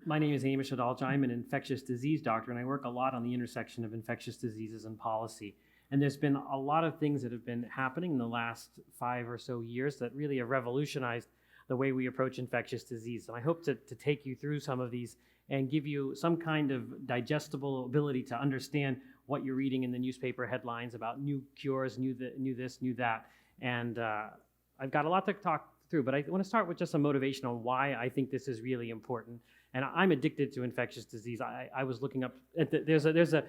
My name is Amesh Adalja. I'm an infectious disease doctor, and I work a lot on the intersection of infectious diseases and policy. And there's been a lot of things that have been happening in the last 5 or so years that really have revolutionized the way we approach infectious disease. And I hope to take you through some of these and give you some kind of digestible ability to understand what you're reading in the newspaper headlines about new cures, new this, new that. And I've got a lot to talk through, but I want to start with just some motivation on why I think this is really important. And I'm addicted to infectious disease. I was looking up, there's a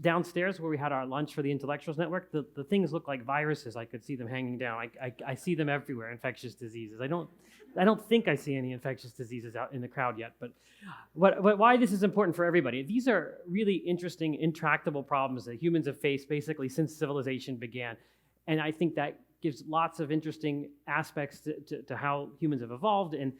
downstairs where we had our lunch for the Intellectuals Network, the things look like viruses. I could see them hanging down. I see them everywhere, infectious diseases. I don't think I see any infectious diseases out in the crowd yet, but why this is important for everybody. These are really interesting, intractable problems that humans have faced basically since civilization began. And I think that gives lots of interesting aspects to how humans have evolved and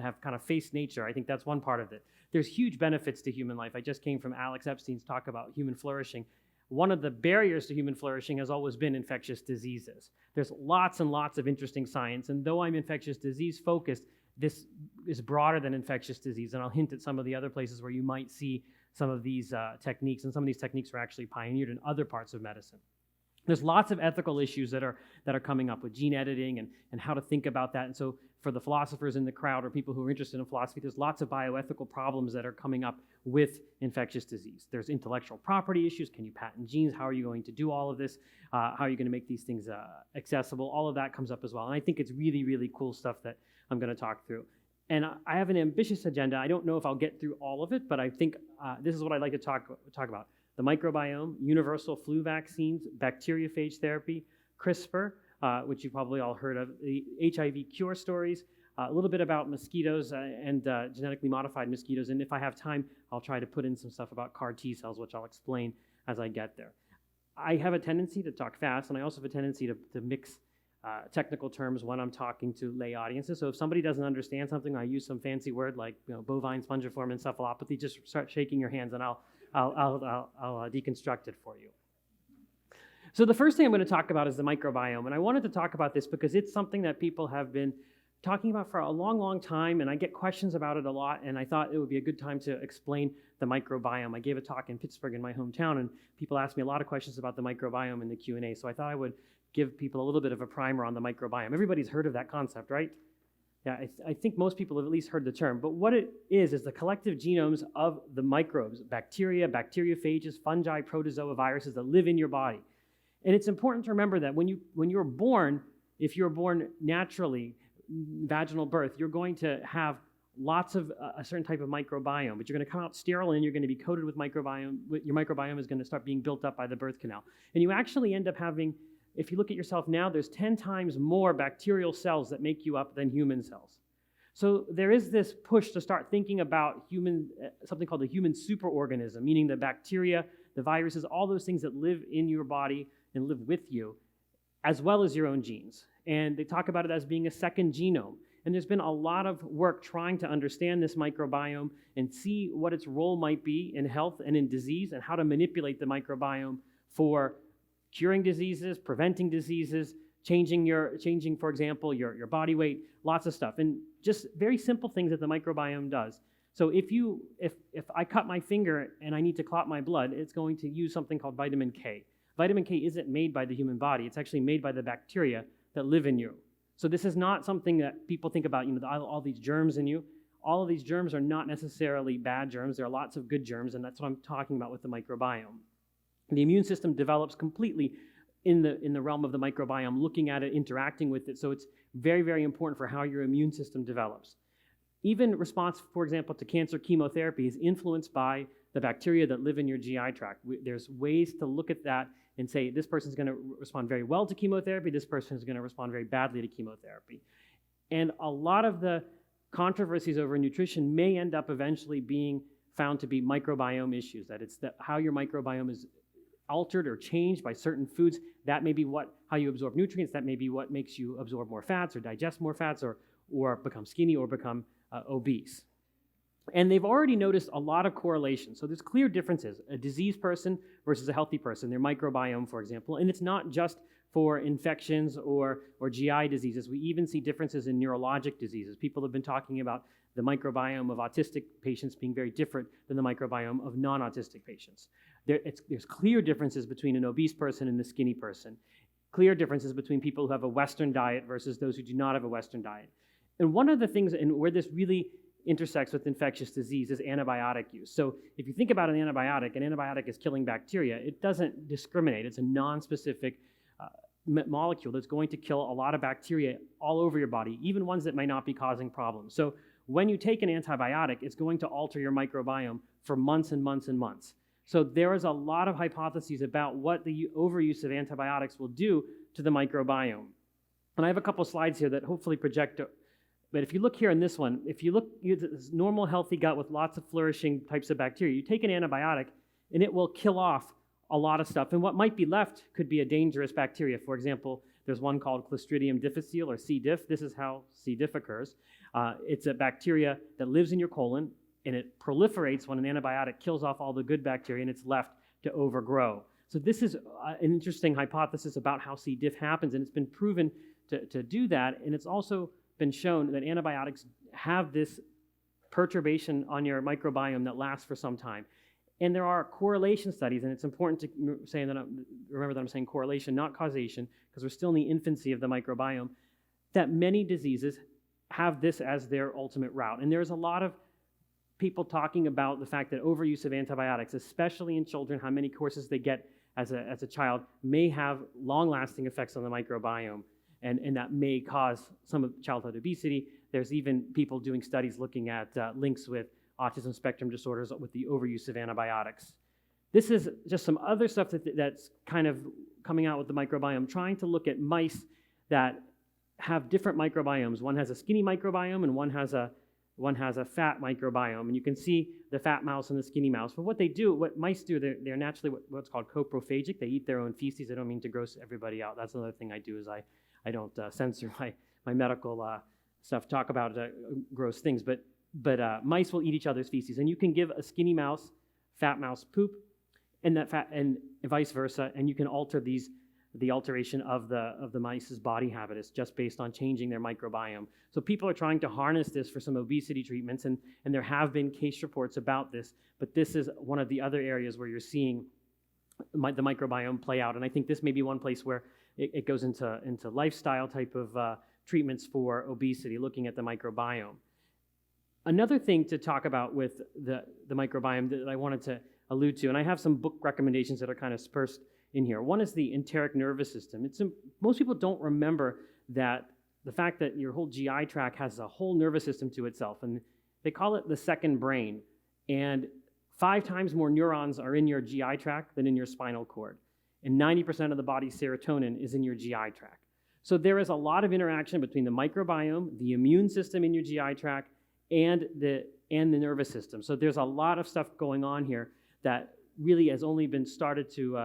have kind of faced nature. I think that's one part of it. There's huge benefits to human life. I just came from Alex Epstein's talk about human flourishing. One of the barriers to human flourishing has always been infectious diseases. There's lots and lots of interesting science, and though I'm infectious disease focused, this is broader than infectious disease, and I'll hint at some of the other places where you might see some of these techniques, and some of these techniques were actually pioneered in other parts of medicine. There's lots of ethical issues that are coming up with gene editing and how to think about that. And so for the philosophers in the crowd or people who are interested in philosophy, there's lots of bioethical problems that are coming up with infectious disease. There's intellectual property issues. Can you patent genes? How are you going to do all of this? How are you going to make these things accessible? All of that comes up as well. And I think it's really, really cool stuff that I'm going to talk through. And I have an ambitious agenda. I don't know if I'll get through all of it, but I think this is what I'd like to talk about. The microbiome, universal flu vaccines, bacteriophage therapy, CRISPR, which you've probably all heard of, the HIV cure stories, a little bit about mosquitoes and genetically modified mosquitoes. And if I have time, I'll try to put in some stuff about CAR T cells, which I'll explain as I get there. I have a tendency to talk fast, and I also have a tendency to mix technical terms when I'm talking to lay audiences. So if somebody doesn't understand something, I use some fancy word like bovine spongiform encephalopathy, just start shaking your hands and I'll deconstruct it for you. So the first thing I'm going to talk about is the microbiome, and I wanted to talk about this because it's something that people have been talking about for a long, long time, and I get questions about it a lot, and I thought it would be a good time to explain the microbiome. I gave a talk in Pittsburgh in my hometown, and people asked me a lot of questions about the microbiome in the Q&A, so I thought I would give people a little bit of a primer on the microbiome. Everybody's heard of that concept, right? Yeah, I think most people have at least heard the term, but what it is the collective genomes of the microbes, bacteria, bacteriophages, fungi, protozoa, viruses that live in your body. And it's important to remember that when you're born, if you're born naturally, vaginal birth, you're going to have lots of a certain type of microbiome, but you're going to come out sterile and you're going to be coated with microbiome. Your microbiome is going to start being built up by the birth canal. And you actually end up having, if you look at yourself now, there's 10 times more bacterial cells that make you up than human cells. So there is this push to start thinking about something called the human superorganism, meaning the bacteria, the viruses, all those things that live in your body and live with you, as well as your own genes. And they talk about it as being a second genome. And there's been a lot of work trying to understand this microbiome and see what its role might be in health and in disease and how to manipulate the microbiome for curing diseases, preventing diseases, changing, for example, your body weight, lots of stuff. And just very simple things that the microbiome does. So if I cut my finger and I need to clot my blood, it's going to use something called vitamin K. Vitamin K isn't made by the human body. It's actually made by the bacteria that live in you. So this is not something that people think about, all these germs in you. All of these germs are not necessarily bad germs. There are lots of good germs, and that's what I'm talking about with the microbiome. The immune system develops completely in the realm of the microbiome, looking at it, interacting with it. So it's very, very important for how your immune system develops. Even response, for example, to cancer chemotherapy is influenced by the bacteria that live in your GI tract. There's ways to look at that and say, this person's going to respond very well to chemotherapy, this person is going to respond very badly to chemotherapy. And a lot of the controversies over nutrition may end up eventually being found to be microbiome issues, that it's how your microbiome is altered or changed by certain foods. That may be how you absorb nutrients, that may be what makes you absorb more fats or digest more fats or become skinny or become obese. And they've already noticed a lot of correlation. So there's clear differences, a diseased person versus a healthy person, their microbiome, for example. And it's not just for infections or GI diseases. We even see differences in neurologic diseases. People have been talking about the microbiome of autistic patients being very different than the microbiome of non-autistic patients. There's clear differences between an obese person and the skinny person. Clear differences between people who have a Western diet versus those who do not have a Western diet. And one of the things, and where this really intersects with infectious disease, is antibiotic use. So if you think about an antibiotic is killing bacteria. It doesn't discriminate. It's a non-specific molecule that's going to kill a lot of bacteria all over your body, even ones that may not be causing problems. So when you take an antibiotic, it's going to alter your microbiome for months and months and months. So there is a lot of hypotheses about what the overuse of antibiotics will do to the microbiome. And I have a couple slides here that hopefully project. But if you look here in this one, if you look at this normal, healthy gut with lots of flourishing types of bacteria, you take an antibiotic and it will kill off a lot of stuff. And what might be left could be a dangerous bacteria. For example, there's one called Clostridium difficile, or C. diff. This is how C. diff occurs. It's a bacteria that lives in your colon, and it proliferates when an antibiotic kills off all the good bacteria, and it's left to overgrow. So this is an interesting hypothesis about how C. diff happens, and it's been proven to do that. And it's also been shown that antibiotics have this perturbation on your microbiome that lasts for some time. And there are correlation studies, and it's important to remember that I'm saying correlation, not causation, because we're still in the infancy of the microbiome, that many diseases have this as their ultimate route. And there's a lot of people talking about the fact that overuse of antibiotics, especially in children, how many courses they get as a child, may have long-lasting effects on the microbiome, and that may cause some of childhood obesity. There's even people doing studies looking at links with autism spectrum disorders with the overuse of antibiotics. This is just some other stuff that's kind of coming out with the microbiome, trying to look at mice that have different microbiomes. One has a skinny microbiome and one has a fat microbiome. And you can see the fat mouse and the skinny mouse. But what mice do, they're naturally what's called coprophagic. They eat their own feces. I don't mean to gross everybody out. That's another thing I do, is I don't censor my medical stuff, talk about gross things. But mice will eat each other's feces, and you can give a skinny mouse fat mouse poop, and vice versa, and you can alter the alteration of the mice's body habitus just based on changing their microbiome. So people are trying to harness this for some obesity treatments, and there have been case reports about this, but this is one of the other areas where you're seeing the microbiome play out, and I think this may be one place where it goes into lifestyle type of treatments for obesity, looking at the microbiome. Another thing to talk about with the microbiome that I wanted to allude to, and I have some book recommendations that are kind of dispersed in here. One is the enteric nervous system. Most people don't remember that the fact that your whole GI tract has a whole nervous system to itself, and they call it the second brain. And 5 times more neurons are in your GI tract than in your spinal cord. And 90% of the body's serotonin is in your GI tract. So there is a lot of interaction between the microbiome, the immune system in your GI tract, and the nervous system. So there's a lot of stuff going on here that really has only been started to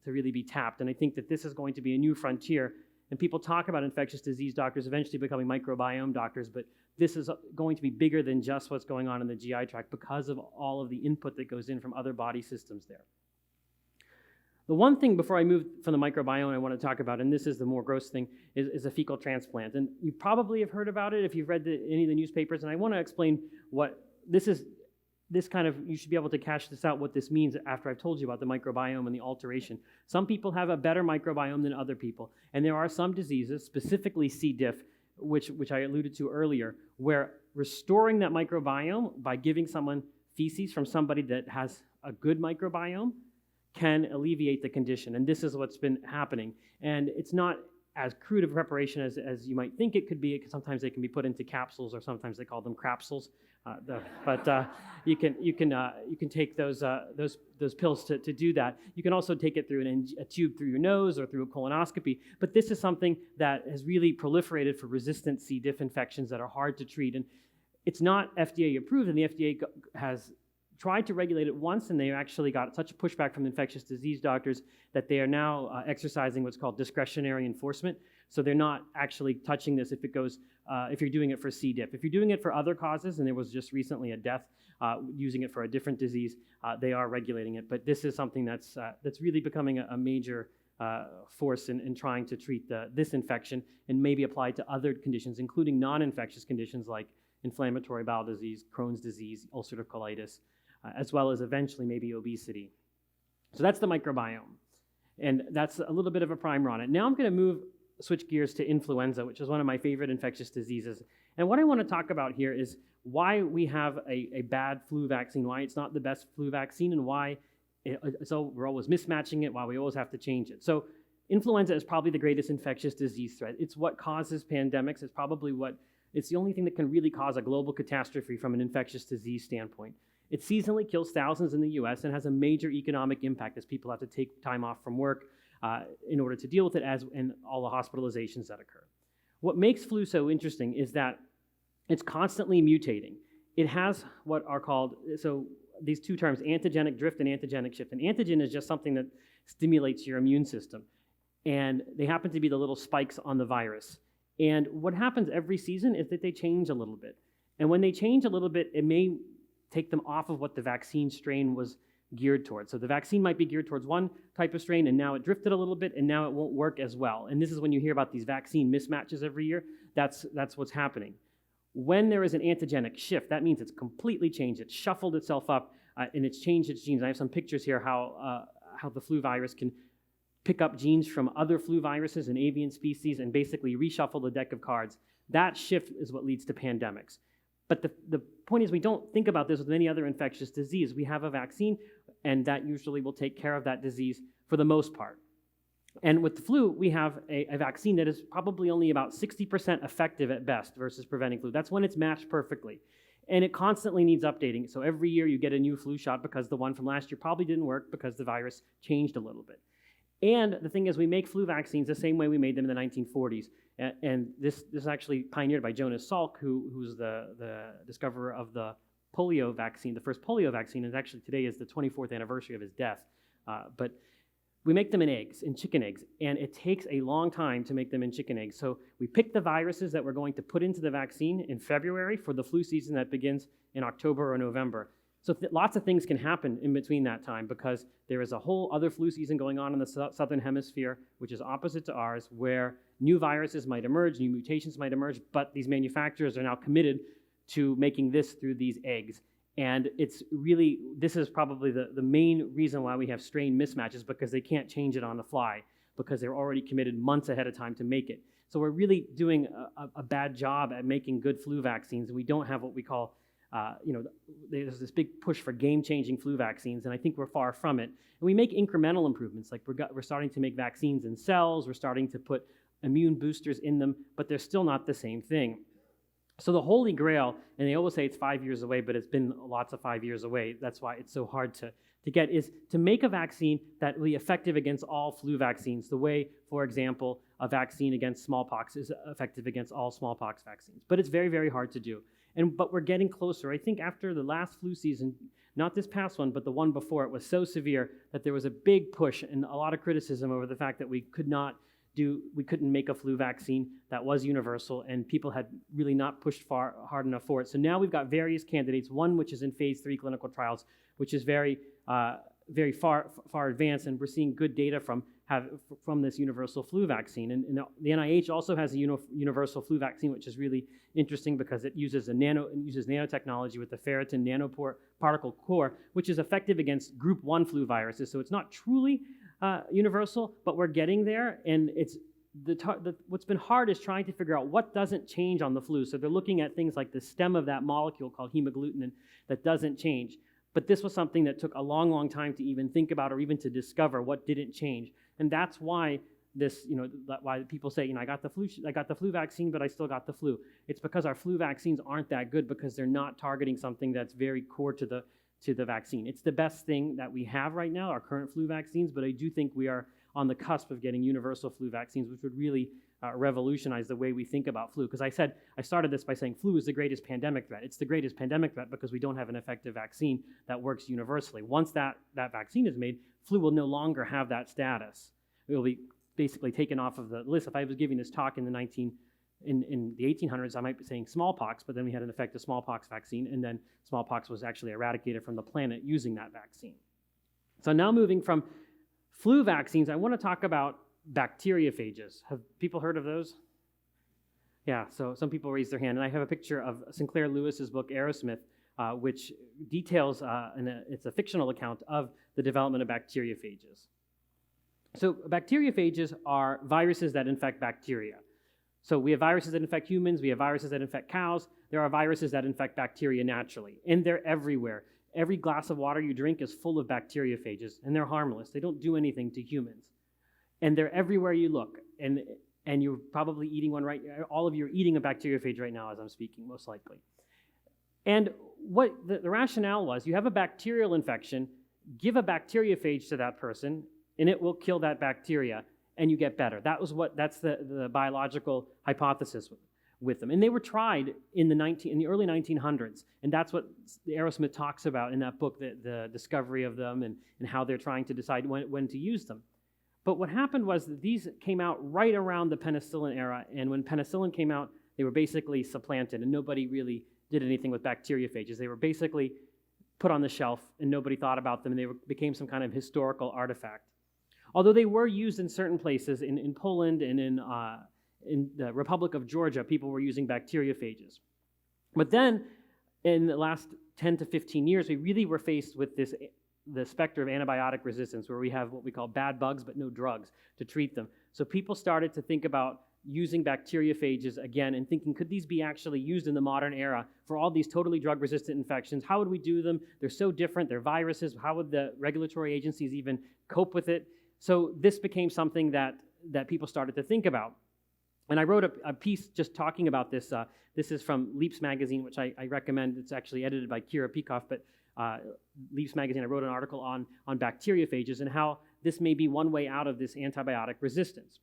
really be tapped. And I think that this is going to be a new frontier. And people talk about infectious disease doctors eventually becoming microbiome doctors, but this is going to be bigger than just what's going on in the GI tract because of all of the input that goes in from other body systems there. The one thing before I move from the microbiome I want to talk about, and this is the more gross thing, is a fecal transplant. And you probably have heard about it if you've read any of the newspapers, and I want to explain what this is. You should be able to cash this out, what this means after I've told you about the microbiome and the alteration. Some people have a better microbiome than other people, and there are some diseases, specifically C. diff, which I alluded to earlier, where restoring that microbiome by giving someone feces from somebody that has a good microbiome can alleviate the condition, and this is what's been happening. And it's not as crude of preparation as you might think it could be, because sometimes they can be put into capsules, or sometimes they call them crapsules. You can take those pills to do that. You can also take it through a tube through your nose or through a colonoscopy. But this is something that has really proliferated for resistant C. diff infections that are hard to treat, and it's not FDA approved, and the FDA has tried to regulate it once, and they actually got such a pushback from infectious disease doctors that they are now exercising what's called discretionary enforcement. So they're not actually touching this if it goes, if you're doing it for C. diff. If you're doing it for other causes, and there was just recently a death using it for a different disease, they are regulating it. But this is something that's really becoming a major force in trying to treat this infection and maybe apply it to other conditions, including non-infectious conditions like inflammatory bowel disease, Crohn's disease, ulcerative colitis, as well as eventually maybe obesity. So that's the microbiome. And that's a little bit of a primer on it. Now I'm going to switch gears to influenza, which is one of my favorite infectious diseases. And what I want to talk about here is why we have a bad flu vaccine, why it's not the best flu vaccine, and why so we're always mismatching it, why we always have to change it. So influenza is probably the greatest infectious disease threat. It's what causes pandemics. It's the only thing that can really cause a global catastrophe from an infectious disease standpoint. It seasonally kills thousands in the US and has a major economic impact as people have to take time off from work in order to deal with it, and all the hospitalizations that occur. What makes flu so interesting is that it's constantly mutating. It has what are called, so these two terms, antigenic drift and antigenic shift. An antigen is just something that stimulates your immune system. And they happen to be the little spikes on the virus. And what happens every season is that they change a little bit. And when they change a little bit, it may take them off of what the vaccine strain was geared towards. So the vaccine might be geared towards one type of strain, and now it drifted a little bit, and now it won't work as well. And this is when you hear about these vaccine mismatches every year. That's what's happening. When there is an antigenic shift, that means it's completely changed. It's shuffled itself up, and it's changed its genes. I have some pictures here how the flu virus can pick up genes from other flu viruses and avian species and basically reshuffle the deck of cards. That shift is what leads to pandemics. But the point is, we don't think about this with any other infectious disease. We have a vaccine, and that usually will take care of that disease for the most part. And with the flu, we have a vaccine that is probably only about 60% effective at best versus preventing flu. That's when it's matched perfectly. And it constantly needs updating. So every year you get a new flu shot because the one from last year probably didn't work because the virus changed a little bit. And the thing is, we make flu vaccines the same way we made them in the 1940s. And this is actually pioneered by Jonas Salk, who's the discoverer of the polio vaccine. The first polio vaccine is actually today is the 24th anniversary of his death. But we make them in chicken eggs, and it takes a long time to make them in chicken eggs. So we pick the viruses that we're going to put into the vaccine in February for the flu season that begins in October or November. So lots of things can happen in between that time because there is a whole other flu season going on in the southern hemisphere, which is opposite to ours, where new viruses might emerge, new mutations might emerge, but these manufacturers are now committed to making this through these eggs. And this is probably the main reason why we have strain mismatches, because they can't change it on the fly because they're already committed months ahead of time to make it. So we're really doing a bad job at making good flu vaccines, and we don't have what we call, there's this big push for game-changing flu vaccines, and I think we're far from it. And we make incremental improvements, like we're starting to make vaccines in cells, we're starting to put immune boosters in them, but they're still not the same thing. So the Holy Grail, and they always say it's 5 years away, but it's been lots of 5 years away. That's why it's so hard to get, is to make a vaccine that will be effective against all flu vaccines, the way, for example, a vaccine against smallpox is effective against all smallpox vaccines. But it's very, very hard to do. But we're getting closer. I think after the last flu season, not this past one, but the one before, it was so severe that there was a big push and a lot of criticism over the fact that we couldn't make a flu vaccine that was universal, and people had really not pushed hard enough for it. So now we've got various candidates, one which is in phase 3 clinical trials, which is very far advanced, and we're seeing good data from this universal flu vaccine. And the NIH also has a universal flu vaccine, which is really interesting because it uses nanotechnology with the ferritin nanoparticle core, which is effective against group 1 flu viruses. So it's not truly universal, but we're getting there. And what's been hard is trying to figure out what doesn't change on the flu. So they're looking at things like the stem of that molecule called hemagglutinin that doesn't change. But this was something that took a long, long time to even think about or even to discover what didn't change. And that's why why people say, I got the flu vaccine, but I still got the flu. It's because our flu vaccines aren't that good because they're not targeting something that's very core to the vaccine. It's the best thing that we have right now, our current flu vaccines, but I do think we are on the cusp of getting universal flu vaccines, which would really revolutionize the way we think about flu. Because I started this by saying flu is the greatest pandemic threat. It's the greatest pandemic threat because we don't have an effective vaccine that works universally. Once that vaccine is made, flu will no longer have that status. It will be basically taken off of the list. If I was giving this talk in the 1800s, I might be saying smallpox, but then we had an effective smallpox vaccine, and then smallpox was actually eradicated from the planet using that vaccine. So now moving from flu vaccines, I want to talk about bacteriophages. Have people heard of those? Yeah, so some people raised their hand, and I have a picture of Sinclair Lewis's book, ARROWSMITH, which details, it's a fictional account of the development of bacteriophages. So bacteriophages are viruses that infect bacteria. So we have viruses that infect humans, we have viruses that infect cows, there are viruses that infect bacteria naturally, and they're everywhere. Every glass of water you drink is full of bacteriophages, and they're harmless. They don't do anything to humans. And they're everywhere you look, and you're probably eating one right, all of you are eating a bacteriophage right now as I'm speaking, most likely. And what the rationale was, you have a bacterial infection, give a bacteriophage to that person, and it will kill that bacteria, and you get better. That's the biological hypothesis with them. And they were tried in the early 1900s, and that's what ARROWSMITH talks about in that book, the discovery of them and how they're trying to decide when to use them. But what happened was that these came out right around the penicillin era, and when penicillin came out, they were basically supplanted, and nobody really did anything with bacteriophages. They were basically put on the shelf, and nobody thought about them, and they became some kind of historical artifact. Although they were used in certain places, in Poland and in the Republic of Georgia, people were using bacteriophages. But then, in the last 10 to 15 years, we really were faced with the specter of antibiotic resistance, where we have what we call bad bugs but no drugs to treat them. So people started to think about using bacteriophages again and thinking, could these be actually used in the modern era for all these totally drug-resistant infections? How would we do them? They're so different. They're viruses. How would the regulatory agencies even cope with it? So this became something that people started to think about. And I wrote a piece just talking about this. This is from Leaps magazine, which I recommend. It's actually edited by Kira Peikoff, but Leaps magazine, I wrote an article on bacteriophages and how this may be one way out of this antibiotic resistance.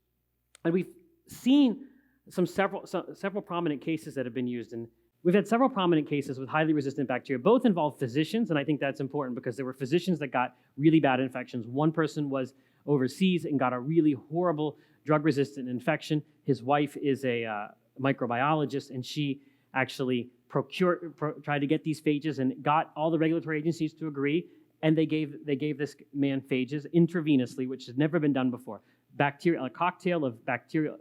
And we've seen several prominent cases that have been used, and we've had several prominent cases with highly resistant bacteria. Both involve physicians, and I think that's important because there were physicians that got really bad infections. One person was overseas and got a really horrible drug-resistant infection. His wife is a microbiologist, and she actually tried to get these phages and got all the regulatory agencies to agree, and they gave this man phages intravenously, which has never been done before. A cocktail of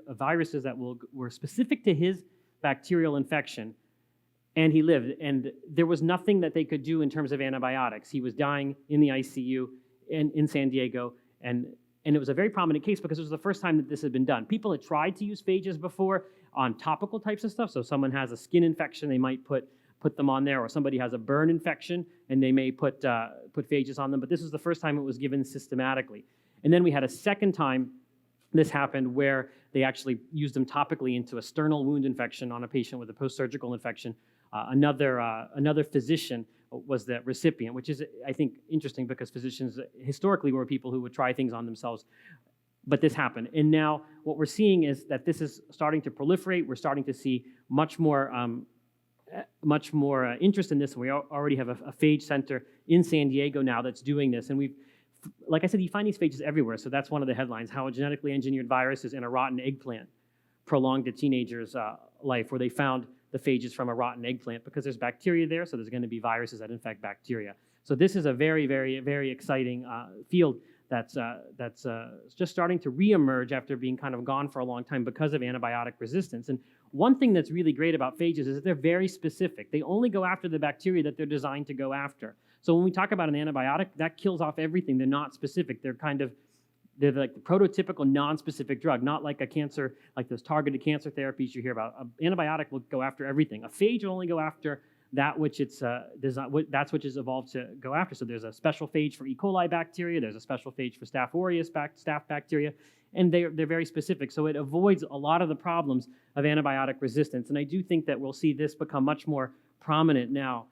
viruses that were specific to his bacterial infection, and he lived. And there was nothing that they could do in terms of antibiotics. He was dying in the ICU in San Diego, and it was a very prominent case because it was the first time that this had been done. People had tried to use phages before on topical types of stuff. So someone has a skin infection, they might put them on there, or somebody has a burn infection, and they may put phages on them. But this was the first time it was given systematically. And then we had a second time this happened where they actually used them topically into a sternal wound infection on a patient with a post-surgical infection. Another physician was the recipient, which is, I think, interesting because physicians historically were people who would try things on themselves. But this happened. And now what we're seeing is that this is starting to proliferate. We're starting to see much more interest in this. We already have a phage center in San Diego now that's doing this. And like I said, you find these phages everywhere. So that's one of the headlines, how a genetically engineered viruses in a rotten eggplant prolonged a teenager's life, where they found the phages from a rotten eggplant because there's bacteria there, so there's going to be viruses that infect bacteria. So this is a very, very, very exciting field that's just starting to reemerge after being kind of gone for a long time because of antibiotic resistance. And one thing that's really great about phages is that they're very specific. They only go after the bacteria that they're designed to go after. So when we talk about an antibiotic, that kills off everything. They're not specific. They're like the prototypical non-specific drug, not like a cancer, like those targeted cancer therapies you hear about. An antibiotic will go after everything. A phage will only go after that which it's that's which is evolved to go after. So there's a special phage for E. coli bacteria. There's a special phage for Staph aureus staph bacteria, and they're very specific. So it avoids a lot of the problems of antibiotic resistance. And I do think that we'll see this become much more prominent now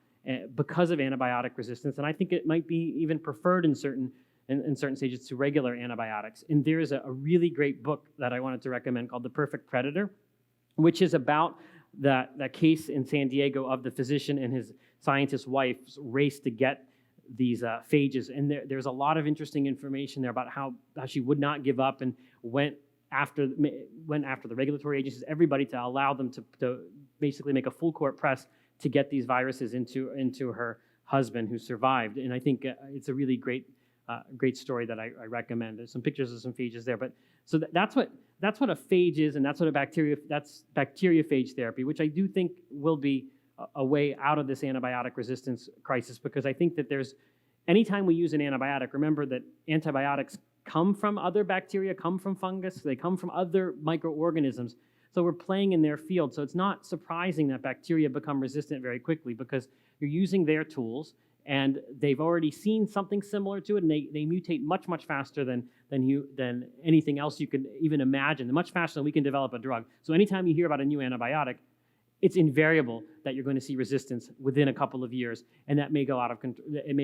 because of antibiotic resistance. And I think it might be even preferred in certain in certain stages to regular antibiotics. And there is a really great book that I wanted to recommend called The Perfect Predator, which is about that case in San Diego of the physician and his scientist wife's race to get these phages. And there's a lot of interesting information there about how she would not give up and went after the regulatory agencies, everybody, to allow them to basically make a full court press to get these viruses into her husband, who survived. And I think it's a really great story that I recommend. There's some pictures of some phages there, but so that's what a phage is, and that's what that's bacteriophage therapy, which I do think will be a way out of this antibiotic resistance crisis, because I think that anytime we use an antibiotic, remember that antibiotics come from other bacteria, come from fungus, they come from other microorganisms. So we're playing in their field. So it's not surprising that bacteria become resistant very quickly, because you're using their tools and they've already seen something similar to it, and they mutate much, much faster than anything else you could even imagine, much faster than we can develop a drug. So anytime you hear about a new antibiotic, it's invariable that you're going to see resistance within a couple of years, and that may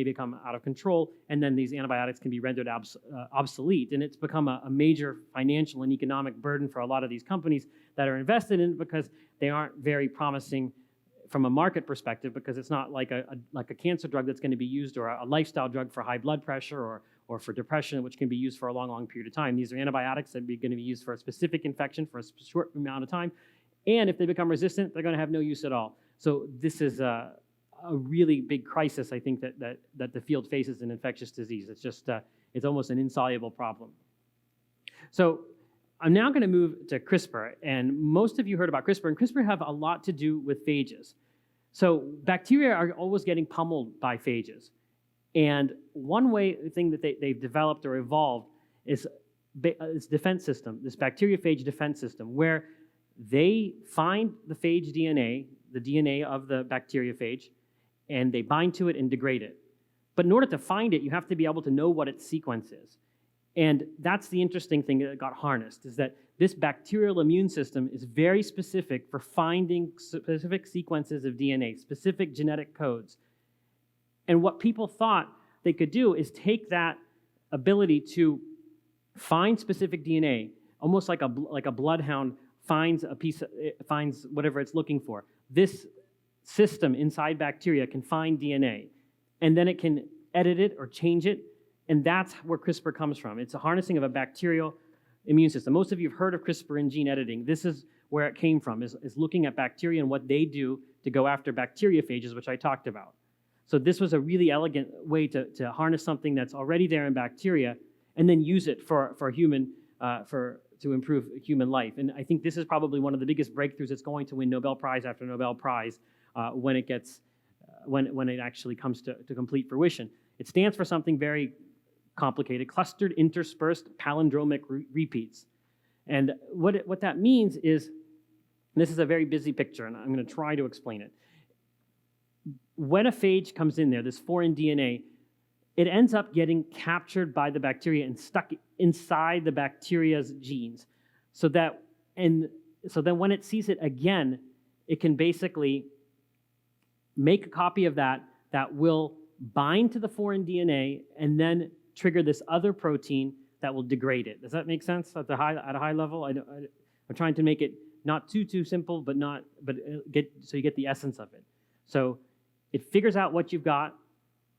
become out of control, and then these antibiotics can be rendered obsolete. And it's become a major financial and economic burden for a lot of these companies that are invested in it, because they aren't very promising from a market perspective, because it's not like a cancer drug that's going to be used, or a lifestyle drug for high blood pressure or for depression, which can be used for a long, long period of time. These are antibiotics that are going to be used for a specific infection for a short amount of time. And if they become resistant, they're going to have no use at all. So this is a really big crisis, I think, that the field faces in infectious disease. It's just, it's almost an insoluble problem. So I'm now going to move to CRISPR. And most of you heard about CRISPR, and CRISPR have a lot to do with phages. So bacteria are always getting pummeled by phages. And one thing that they've developed or evolved is this defense system, this bacteriophage defense system, where they find the phage DNA, the DNA of the bacteriophage, and they bind to it and degrade it. But in order to find it, you have to be able to know what its sequence is. And that's the interesting thing that got harnessed, is that this bacterial immune system is very specific for finding specific sequences of DNA, specific genetic codes. And what people thought they could do is take that ability to find specific DNA, almost like a bloodhound finds whatever it's looking for. This system inside bacteria can find DNA, and then it can edit it or change it, and that's where CRISPR comes from. It's a harnessing of a bacterial immune system. Most of you have heard of CRISPR in gene editing. This is where it came from, is looking at bacteria and what they do to go after bacteriophages, which I talked about. So this was a really elegant way to harness something that's already there in bacteria and then use it for human, to improve human life. And I think this is probably one of the biggest breakthroughs that's going to win Nobel Prize after Nobel Prize when it actually comes to complete fruition. It stands for something very complicated: clustered interspersed palindromic repeats. And what that means is, this is a very busy picture, and I'm going to try to explain it. When a phage comes in there, this foreign DNA, it ends up getting captured by the bacteria and stuck inside the bacteria's genes. So then when it sees it again, it can basically make a copy of that will bind to the foreign DNA and then trigger this other protein that will degrade it. Does that make sense at a high level? I'm trying to make it not too simple, but so you get the essence of it. So it figures out what you've got,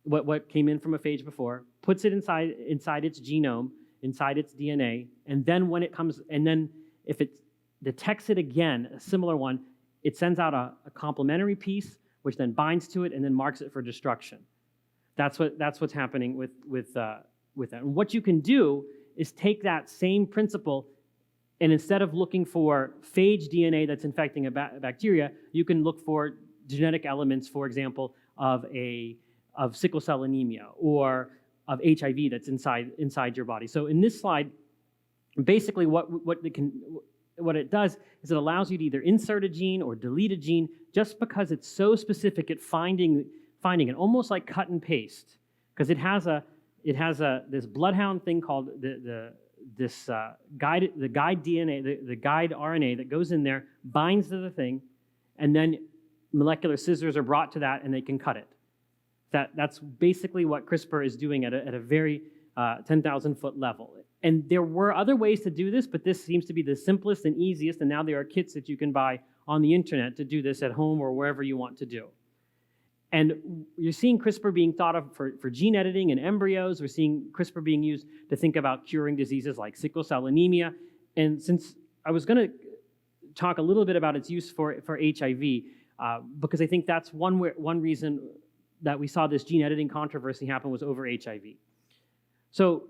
what came in from a phage before, puts it inside its genome, inside its DNA, and then when it comes, and then if it detects it again, a similar one, it sends out a complementary piece, which then binds to it and then marks it for destruction. That's what's happening with that. And what you can do is take that same principle, and instead of looking for phage DNA that's infecting a bacteria, you can look for genetic elements, for example, of sickle cell anemia or of HIV that's inside your body. So in this slide, basically what it does is it allows you to either insert a gene or delete a gene, just because it's so specific at finding it, almost like cut and paste, because it has this bloodhound thing called the guide DNA, the guide RNA that goes in there, binds to the thing, and then molecular scissors are brought to that and they can cut it. That's basically what CRISPR is doing at a very 10,000-foot level. And there were other ways to do this, but this seems to be the simplest and easiest, and now there are kits that you can buy on the internet to do this at home or wherever you want to do. And you're seeing CRISPR being thought of for gene editing in embryos. We're seeing CRISPR being used to think about curing diseases like sickle cell anemia. And since I was going to talk a little bit about its use for HIV, because I think that's one reason that we saw this gene editing controversy happen was over HIV. So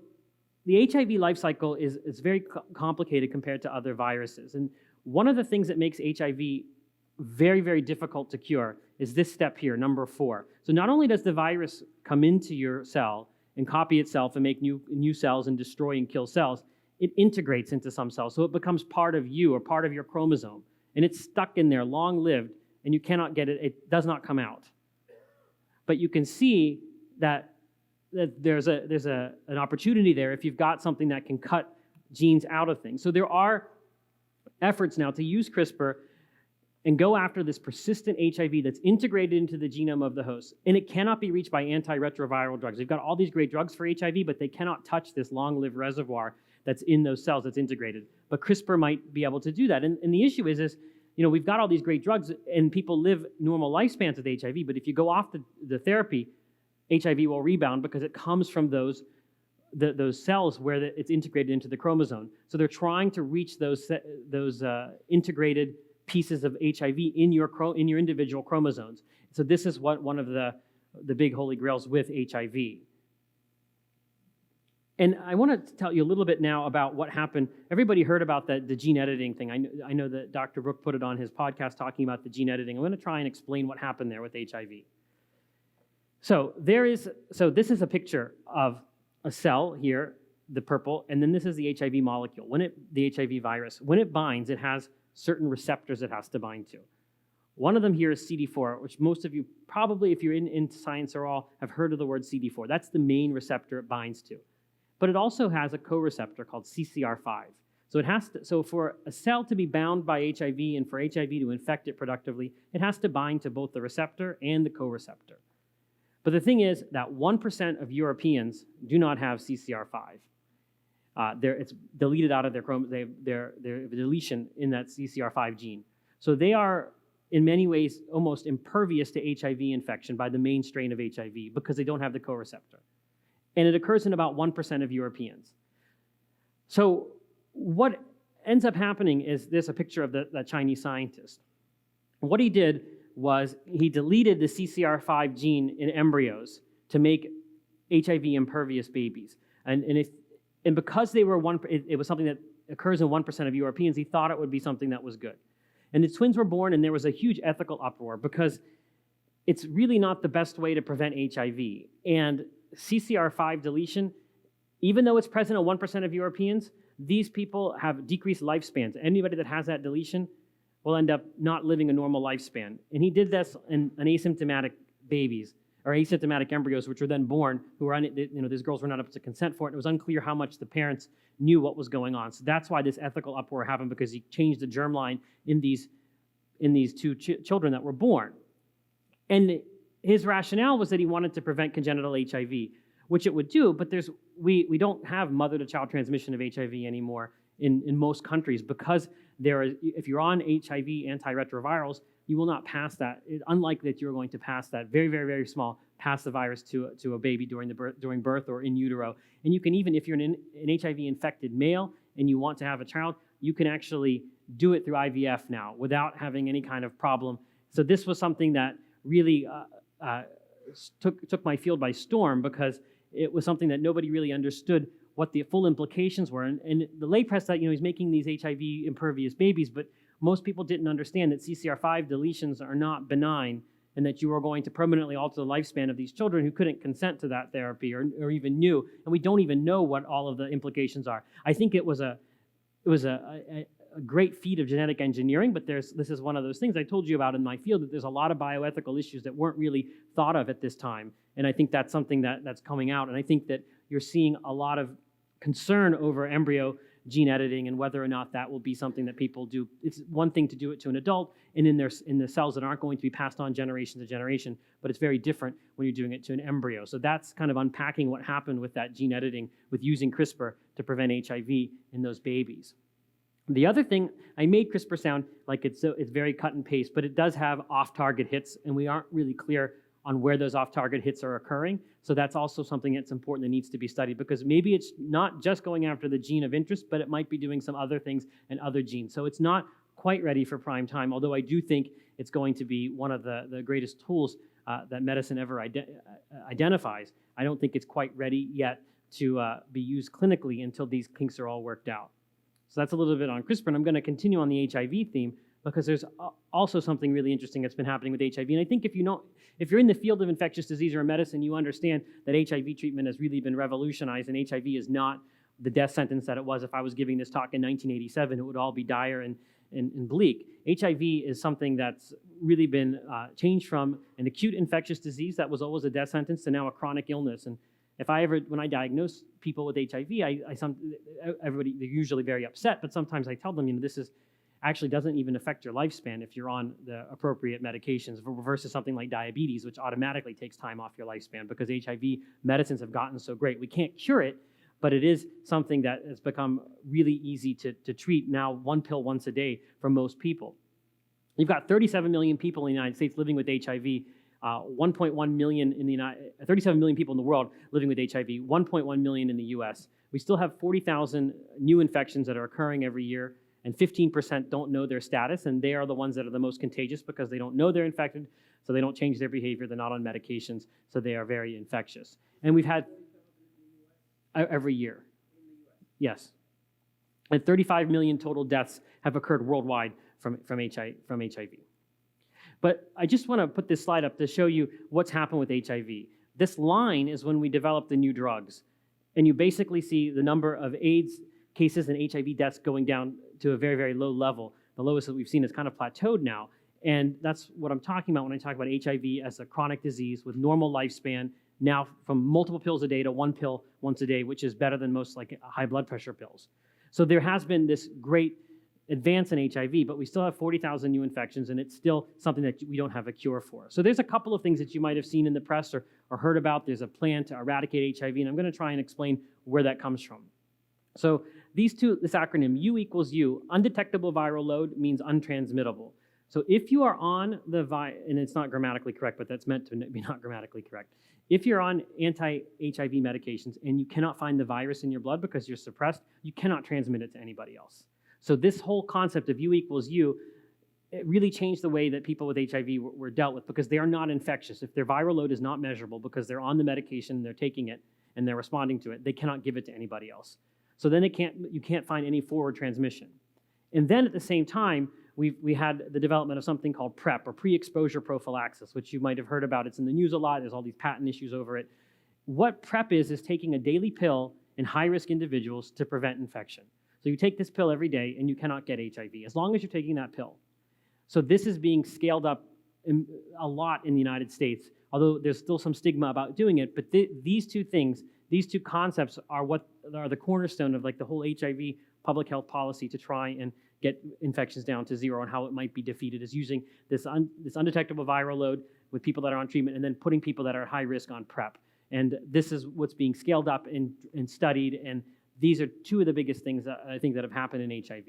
the HIV life cycle is very complicated compared to other viruses. And one of the things that makes HIV very, very difficult to cure is this step here, number 4. So not only does the virus come into your cell and copy itself and make new cells and destroy and kill cells, it integrates into some cells. So it becomes part of you or part of your chromosome. And it's stuck in there, long-lived, and you cannot get it. It does not come out. But you can see that there's an opportunity there if you've got something that can cut genes out of things. So there are efforts now to use CRISPR and go after this persistent HIV that's integrated into the genome of the host. And it cannot be reached by antiretroviral drugs. They've got all these great drugs for HIV, but they cannot touch this long-lived reservoir that's in those cells that's integrated. But CRISPR might be able to do that. And the issue is, we've got all these great drugs and people live normal lifespans with HIV, but if you go off the therapy, HIV will rebound because it comes from those cells where it's integrated into the chromosome. So they're trying to reach those integrated pieces of HIV in your individual chromosomes. So this is what one of the big holy grails with HIV. And I want to tell you a little bit now about what happened. Everybody heard about the gene editing thing. I know that Dr. Brook put it on his podcast talking about the gene editing. I'm going to try and explain what happened there with HIV. So this is a picture of a cell here, the purple, and then this is the HIV molecule. The HIV virus, when it binds, it has certain receptors it has to bind to. One of them here is CD4, which most of you probably, if you're in science or all, have heard of the word CD4. That's the main receptor it binds to. But it also has a co-receptor called CCR5. So for a cell to be bound by HIV and for HIV to infect it productively, it has to bind to both the receptor and the co-receptor. But the thing is that 1% of Europeans do not have CCR5. It's deleted out of their chromosome. They have a deletion in that CCR5 gene. So they are, in many ways, almost impervious to HIV infection by the main strain of HIV because they don't have the co-receptor. And it occurs in about 1% of Europeans. So what ends up happening is this, a picture of that Chinese scientist. What he did was he deleted the CCR5 gene in embryos to make HIV impervious babies. And because they were it was something that occurs in 1% of Europeans, he thought it would be something that was good. And the twins were born, and there was a huge ethical uproar because it's really not the best way to prevent HIV. And CCR5 deletion, even though it's present in 1% of Europeans, these people have decreased lifespans. Anybody that has that deletion will end up not living a normal lifespan. And he did this in asymptomatic babies, or asymptomatic embryos, which were then born, these girls were not up to consent for it. It was unclear how much the parents knew what was going on. So that's why this ethical uproar happened, because he changed the germline in these two children that were born. And his rationale was that he wanted to prevent congenital HIV, which it would do, but we don't have mother-to-child transmission of HIV anymore in most countries because if you're on HIV antiretrovirals, you will not pass that. It's unlikely that you're going to pass that, very, very, very small, pass the virus to a baby during birth or in utero. And you can even, if you're an HIV-infected male and you want to have a child, you can actually do it through IVF now without having any kind of problem. So this was something that really took my field by storm because it was something that nobody really understood what the full implications were. And the lay press that, he's making these HIV impervious babies, but most people didn't understand that CCR5 deletions are not benign and that you are going to permanently alter the lifespan of these children who couldn't consent to that therapy or even knew, and we don't even know what all of the implications are. I think it was a great feat of genetic engineering, but this is one of those things I told you about in my field, that there's a lot of bioethical issues that weren't really thought of at this time, and I think that's something that's coming out, and I think that you're seeing a lot of concern over embryo gene editing and whether or not that will be something that people do. It's one thing to do it to an adult and in the cells that aren't going to be passed on generation to generation, but it's very different when you're doing it to an embryo. So that's kind of unpacking what happened with that gene editing with using CRISPR to prevent HIV in those babies. The other thing, I made CRISPR sound like it's very cut and paste, but it does have off-target hits, and we aren't really clear on where those off-target hits are occurring. So that's also something that's important that needs to be studied, because maybe it's not just going after the gene of interest, but it might be doing some other things and other genes. So it's not quite ready for prime time, although I do think it's going to be one of the greatest tools that medicine ever identifies. I don't think it's quite ready yet to be used clinically until these kinks are all worked out. So that's a little bit on CRISPR, and I'm going to continue on the HIV theme, because there's also something really interesting that's been happening with HIV. And I think if you're in the field of infectious disease or medicine, you understand that HIV treatment has really been revolutionized, and HIV is not the death sentence that it was. If I was giving this talk in 1987, it would all be dire and bleak. HIV is something that's really been changed from an acute infectious disease that was always a death sentence to now a chronic illness. And when I diagnose people with HIV, everybody, they're usually very upset, but sometimes I tell them, this actually doesn't even affect your lifespan if you're on the appropriate medications versus something like diabetes, which automatically takes time off your lifespan because HIV medicines have gotten so great. We can't cure it, but it is something that has become really easy to treat now, one pill once a day for most people. You've got 37 million people in the United States living with HIV, 1.1 million 37 million people in the world living with HIV, 1.1 million in the US. We still have 40,000 new infections that are occurring every year, and 15% don't know their status, and they are the ones that are the most contagious because they don't know they're infected, so they don't change their behavior, they're not on medications, so they are very infectious. And we've had every year. Yes. And 35 million total deaths have occurred worldwide from HIV. But I just want to put this slide up to show you what's happened with HIV. This line is when we developed the new drugs, and you basically see the number of AIDS cases and HIV deaths going down to a very, very low level. The lowest that we've seen is kind of plateaued now. And that's what I'm talking about when I talk about HIV as a chronic disease with normal lifespan, now from multiple pills a day to one pill once a day, which is better than most like high blood pressure pills. So there has been this great advance in HIV, but we still have 40,000 new infections, and it's still something that we don't have a cure for. So there's a couple of things that you might have seen in the press or heard about. There's a plan to eradicate HIV, and I'm going to try and explain where that comes from. So this acronym, U equals U, undetectable viral load means untransmittable. So if you are on and it's not grammatically correct, but that's meant to be not grammatically correct. If you're on anti-HIV medications and you cannot find the virus in your blood because you're suppressed, you cannot transmit it to anybody else. So this whole concept of U equals U, it really changed the way that people with HIV were dealt with, because they are not infectious. If their viral load is not measurable because they're on the medication, they're taking it, and they're responding to it, they cannot give it to anybody else. So then you can't find any forward transmission. And then at the same time, we had the development of something called PrEP, or pre-exposure prophylaxis, which you might have heard about. It's in the news a lot. There's all these patent issues over it. What PrEP is taking a daily pill in high-risk individuals to prevent infection. So you take this pill every day, and you cannot get HIV, as long as you're taking that pill. So this is being scaled up a lot in the United States, although there's still some stigma about doing it. But these two things, these two concepts are what are the cornerstone of like the whole HIV public health policy to try and get infections down to zero, and how it might be defeated is using this undetectable viral load with people that are on treatment and then putting people that are at high risk on PrEP. And this is what's being scaled up and studied, and these are two of the biggest things that I think that have happened in HIV.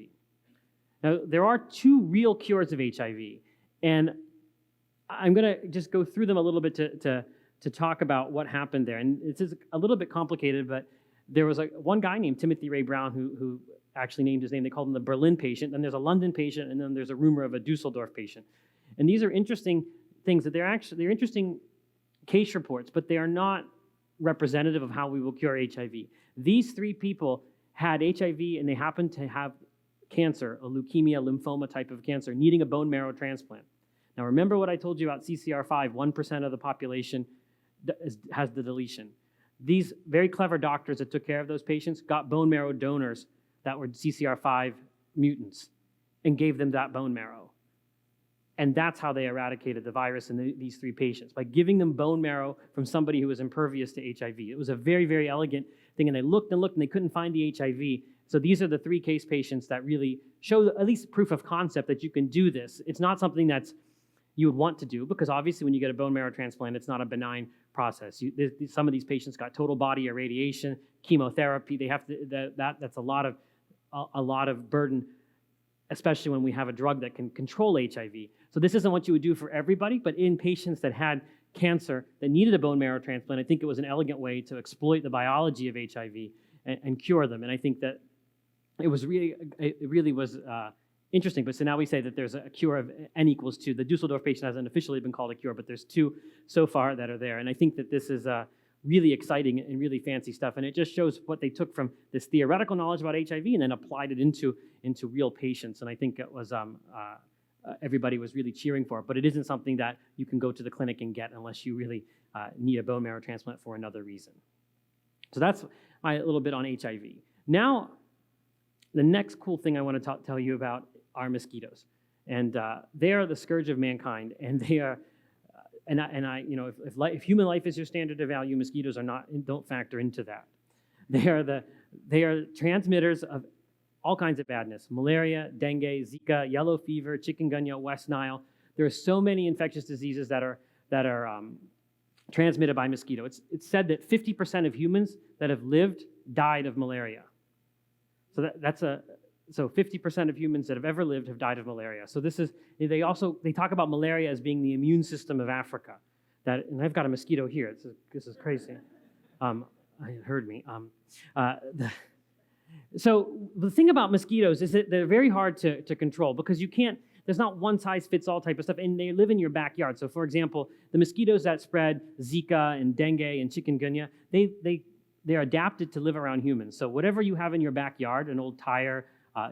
Now, there are two real cures of HIV, and I'm going to just go through them a little bit to talk about what happened there. And it's a little bit complicated, but there was one guy named Timothy Ray Brown who actually named his name. They called him the Berlin patient. Then there's a London patient, and then there's a rumor of a Dusseldorf patient. And these are interesting things that they're interesting case reports, but they are not representative of how we will cure HIV. These three people had HIV, and they happened to have cancer, a leukemia, lymphoma type of cancer, needing a bone marrow transplant. Now, remember what I told you about CCR5, 1% of the population has the deletion. These very clever doctors that took care of those patients got bone marrow donors that were CCR5 mutants and gave them that bone marrow. And that's how they eradicated the virus in these three patients, by giving them bone marrow from somebody who was impervious to HIV. It was a very, very elegant thing, and they looked and looked, and they couldn't find the HIV. So these are the 3 case patients that really show at least proof of concept that you can do this. It's not something that's you would want to do, because obviously when you get a bone marrow transplant, it's not a benign process. Some of these patients got total body irradiation, chemotherapy. They have to, that's a lot of burden, especially when we have a drug that can control HIV. So this isn't what you would do for everybody, but in patients that had cancer that needed a bone marrow transplant, I think it was an elegant way to exploit the biology of HIV and cure them. And I think that it really was interesting. But so now we say that there's a cure of N equals 2. The Dusseldorf patient hasn't officially been called a cure, but there's 2 so far that are there. And I think that this is really exciting and really fancy stuff. And it just shows what they took from this theoretical knowledge about HIV and then applied it into real patients. And I think it was everybody was really cheering for it. But it isn't something that you can go to the clinic and get unless you really need a bone marrow transplant for another reason. So that's my little bit on HIV. Now, the next cool thing I want to tell you about are mosquitoes, and they are the scourge of mankind. And they are, if human life is your standard of value, mosquitoes are not. Don't factor into that. They are transmitters of all kinds of badness: malaria, dengue, Zika, yellow fever, chikungunya, West Nile. There are so many infectious diseases that are transmitted by mosquito. It's said that 50% of humans that have lived died of malaria. So 50% of humans that have ever lived have died of malaria. So they talk about malaria as being the immune system of Africa. And I've got a mosquito here. This is crazy. It heard me. So the thing about mosquitoes is that they're very hard to control, because there's not one size fits all type of stuff, and they live in your backyard. So for example, the mosquitoes that spread Zika and dengue and chikungunya, they're adapted to live around humans. So whatever you have in your backyard, an old tire,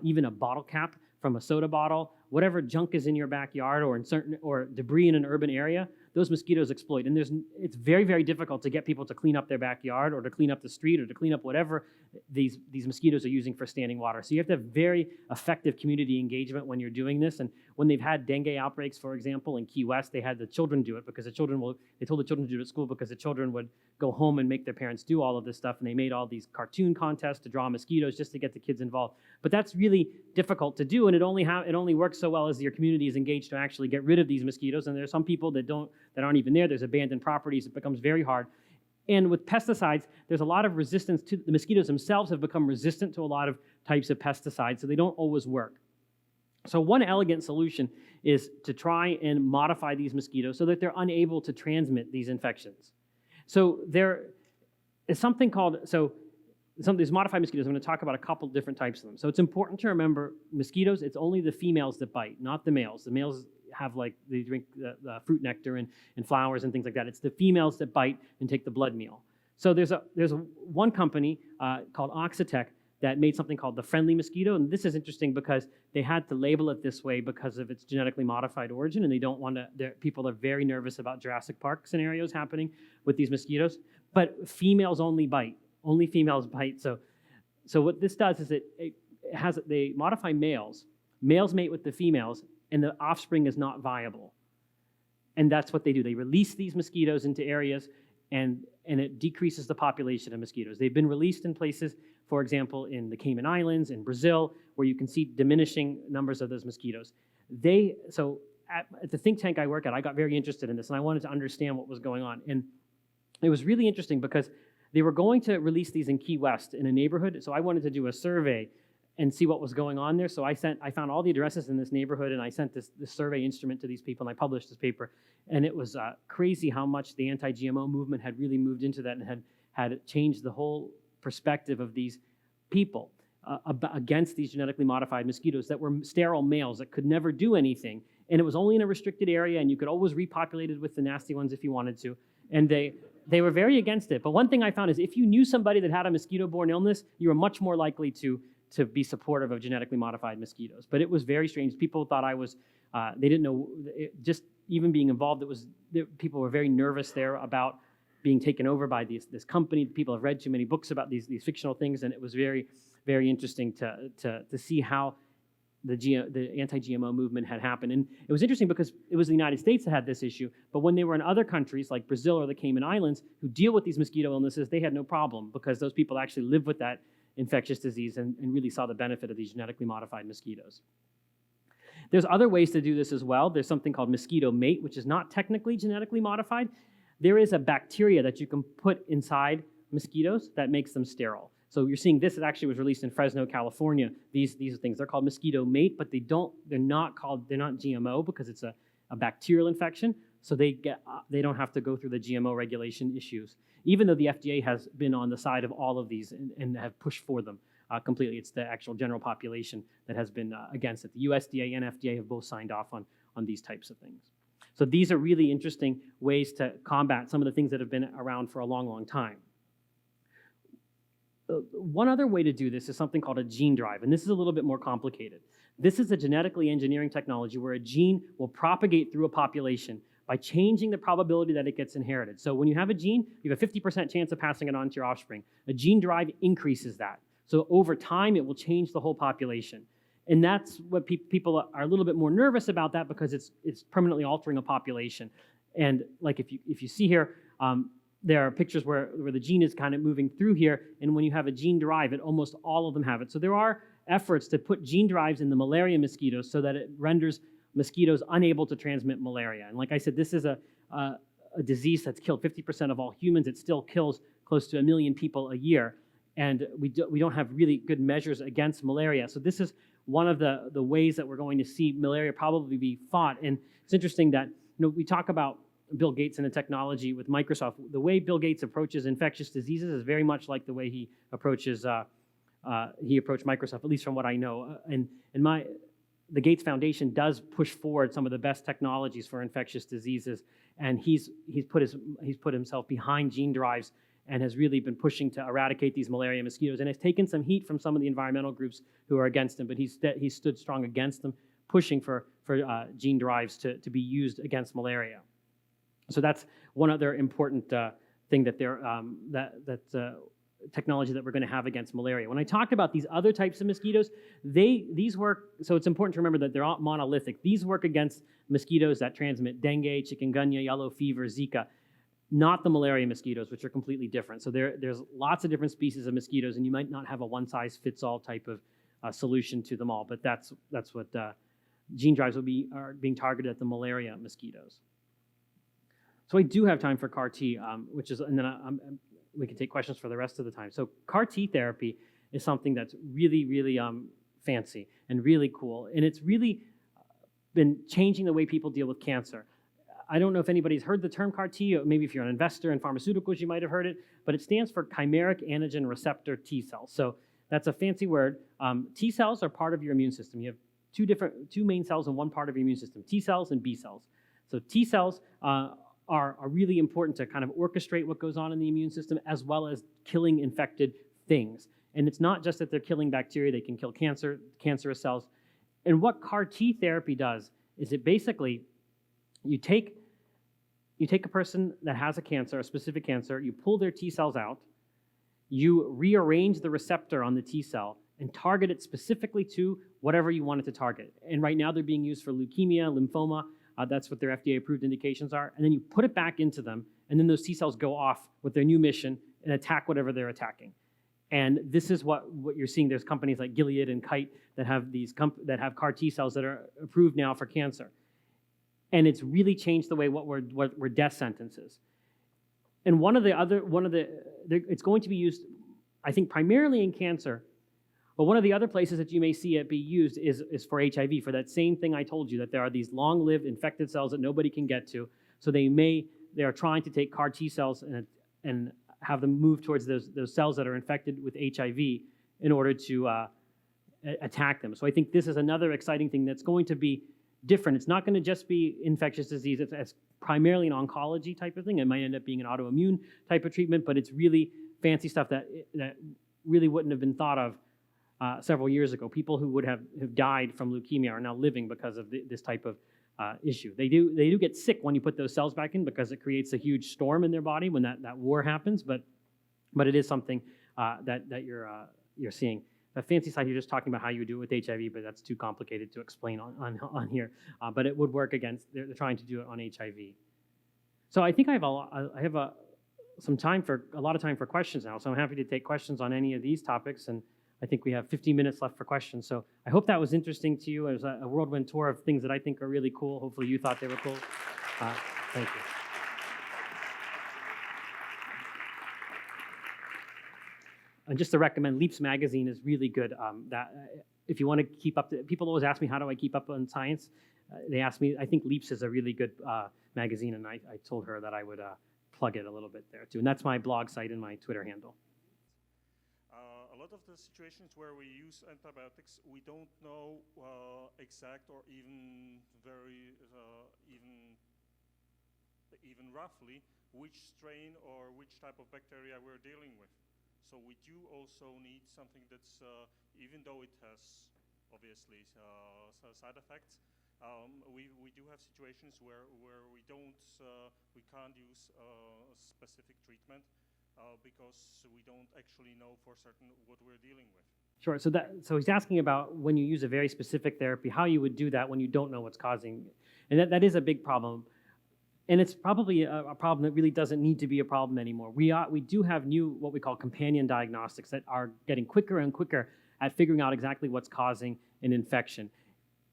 even a bottle cap from a soda bottle, whatever junk is in your backyard or debris in an urban area, those mosquitoes exploit. And it's very, very difficult to get people to clean up their backyard or to clean up the street or to clean up whatever these mosquitoes are using for standing water. So you have to have very effective community engagement when you're doing this. And when they've had dengue outbreaks, for example, in Key West, they had the children do it because they told the children to do it at school, because the children would go home and make their parents do all of this stuff. And they made all these cartoon contests to draw mosquitoes just to get the kids involved. But that's really difficult to do, and it only works so well as your community is engaged to actually get rid of these mosquitoes. And there's some people that aren't even there. There's abandoned properties. It becomes very hard. And with pesticides, there's a lot of resistance to the mosquitoes themselves have become resistant to a lot of types of pesticides, so they don't always work. So one elegant solution is to try and modify these mosquitoes so that they're unable to transmit these infections. So there is something called, some of these modified mosquitoes, I'm going to talk about a couple different types of them. So it's important to remember, mosquitoes, it's only the females that bite, not the males. The males have they drink the fruit nectar and flowers and things like that. It's the females that bite and take the blood meal. So there's one company called Oxitec that made something called the friendly mosquito, and this is interesting because they had to label it this way because of its genetically modified origin, and they don't want to. People are very nervous about Jurassic Park scenarios happening with these mosquitoes. But females only bite. Only females bite. So what this does is they modify males. Males mate with the females, and the offspring is not viable. And that's what they do. They release these mosquitoes into areas, and it decreases the population of mosquitoes. They've been released in places, for example, in the Cayman Islands, in Brazil, where you can see diminishing numbers of those mosquitoes. At the think tank I work at, I got very interested in this, and I wanted to understand what was going on. And it was really interesting because they were going to release these in Key West in a neighborhood, so I wanted to do a survey and see what was going on there. So I found all the addresses in this neighborhood, and I sent this survey instrument to these people, and I published this paper. And it was crazy how much the anti-GMO movement had really moved into that and had changed the whole perspective of these people against these genetically modified mosquitoes that were sterile males that could never do anything. And it was only in a restricted area, and you could always repopulate it with the nasty ones if you wanted to. And they were very against it. But one thing I found is if you knew somebody that had a mosquito-borne illness, you were much more likely to be supportive of genetically modified mosquitoes. But it was very strange. People thought I was, they didn't know, just even being involved, people were very nervous there about being taken over by this company. People have read too many books about these fictional things, and it was very, very interesting to see how the anti-GMO movement had happened. And it was interesting because it was the United States that had this issue, but when they were in other countries like Brazil or the Cayman Islands who deal with these mosquito illnesses, they had no problem because those people actually live with that infectious disease and really saw the benefit of these genetically modified mosquitoes. There's other ways to do this as well. There's something called mosquito mate, which is not technically genetically modified. There is a bacteria that you can put inside mosquitoes that makes them sterile. So you're seeing this, it actually was released in Fresno, California. These things, they're called mosquito mate, but they're not GMO because it's a bacterial infection. So they don't have to go through the GMO regulation issues, even though the FDA has been on the side of all of these and have pushed for them completely. It's the actual general population that has been against it. The USDA and FDA have both signed off on these types of things. So these are really interesting ways to combat some of the things that have been around for a long, long time. One other way to do this is something called a gene drive, and this is a little bit more complicated. This is a genetically engineering technology where a gene will propagate through a population by changing the probability that it gets inherited. So when you have a gene, you have a 50% chance of passing it on to your offspring. A gene drive increases that. So over time, it will change the whole population. And that's what people are a little bit more nervous about that because it's permanently altering a population. And like if you see here, there are pictures where the gene is kind of moving through here, and when you have a gene drive, almost all of them have it. So there are efforts to put gene drives in the malaria mosquitoes so that it renders mosquitoes unable to transmit malaria. And like I said, this is a disease that's killed 50% of all humans. It still kills close to 1 million people a year, and we don't have really good measures against malaria. So this is one of the ways that we're going to see malaria probably be fought. And it's interesting that we talk about Bill Gates and the technology with Microsoft. The way Bill Gates approaches infectious diseases is very much like the way he approached Microsoft, at least from what I know. The Gates Foundation does push forward some of the best technologies for infectious diseases, and he's put himself behind gene drives and has really been pushing to eradicate these malaria mosquitoes, and has taken some heat from some of the environmental groups who are against him, but he stood strong against them, pushing for gene drives to be used against malaria. So that's one other important thing that technology that we're going to have against malaria. When I talked about these other types of mosquitoes, these work, so it's important to remember that they're not monolithic. These work against mosquitoes that transmit dengue, chikungunya, yellow fever, Zika, not the malaria mosquitoes, which are completely different. So there's lots of different species of mosquitoes, and you might not have a one-size-fits-all type of solution to them all, but that's what gene drives are being targeted at the malaria mosquitoes. So I do have time for CAR T, and then we can take questions for the rest of the time. So CAR T therapy is something that's really, really fancy and really cool, and it's really been changing the way people deal with cancer. I don't know if anybody's heard the term CAR T, or maybe if you're an investor in pharmaceuticals, you might have heard it, but it stands for chimeric antigen receptor T cells. So that's a fancy word. T cells are part of your immune system. You have two main cells in one part of your immune system, T cells and B cells. So T cells are really important to kind of orchestrate what goes on in the immune system, as well as killing infected things. And it's not just that they're killing bacteria, they can kill cancerous cells. And what CAR T therapy does is it basically, you take a person that has a cancer, a specific cancer, you pull their T cells out, you rearrange the receptor on the T cell and target it specifically to whatever you want it to target. And right now they're being used for leukemia, lymphoma. That's what their FDA-approved indications are. And then you put it back into them, and then those T cells go off with their new mission and attack whatever they're attacking. And this is what you're seeing. There's companies like Gilead and Kite that have that have CAR T cells that are approved now for cancer. And it's really changed the way what were death sentences. And it's going to be used, I think, primarily in cancer. But one of the other places that you may see it be used is for HIV, for that same thing I told you, that there are these long-lived infected cells that nobody can get to. So they are trying to take CAR T cells and have them move towards those cells that are infected with HIV in order to attack them. So I think this is another exciting thing that's going to be different. It's not going to just be infectious disease. It's primarily an oncology type of thing. It might end up being an autoimmune type of treatment, but it's really fancy stuff that really wouldn't have been thought of several years ago. People who would have died from leukemia are now living because of this type of issue. They do get sick when you put those cells back in because it creates a huge storm in their body when that war happens. But it is something that you're seeing. the fancy slide you're just talking about how you would do it with HIV, but that's too complicated to explain on here. But it would work against, they're trying to do it on HIV. So I think I have a lot of time for questions now, so I'm happy to take questions on any of these topics, and I think we have 15 minutes left for questions. So I hope that was interesting to you. It was a whirlwind tour of things that I think are really cool. Hopefully you thought they were cool. Thank you. And just to recommend, Leaps magazine is really good. If you want to keep up, people always ask me, how do I keep up on science? They ask me, I think Leaps is a really good magazine, and I told her that I would plug it a little bit there too. And that's my blog site and my Twitter handle. A lot of the situations where we use antibiotics, we don't know exact or even very, even roughly which strain or which type of bacteria we're dealing with. So we do also need something that's, even though it has obviously side effects, we do have situations where we can't use a specific treatment because we don't actually know for certain what we're dealing with. Sure. So he's asking about when you use a very specific therapy, how you would do that when you don't know what's causing, and that is a big problem. And it's probably a problem that really doesn't need to be a problem anymore. We do have new, what we call companion diagnostics that are getting quicker and quicker at figuring out exactly what's causing an infection.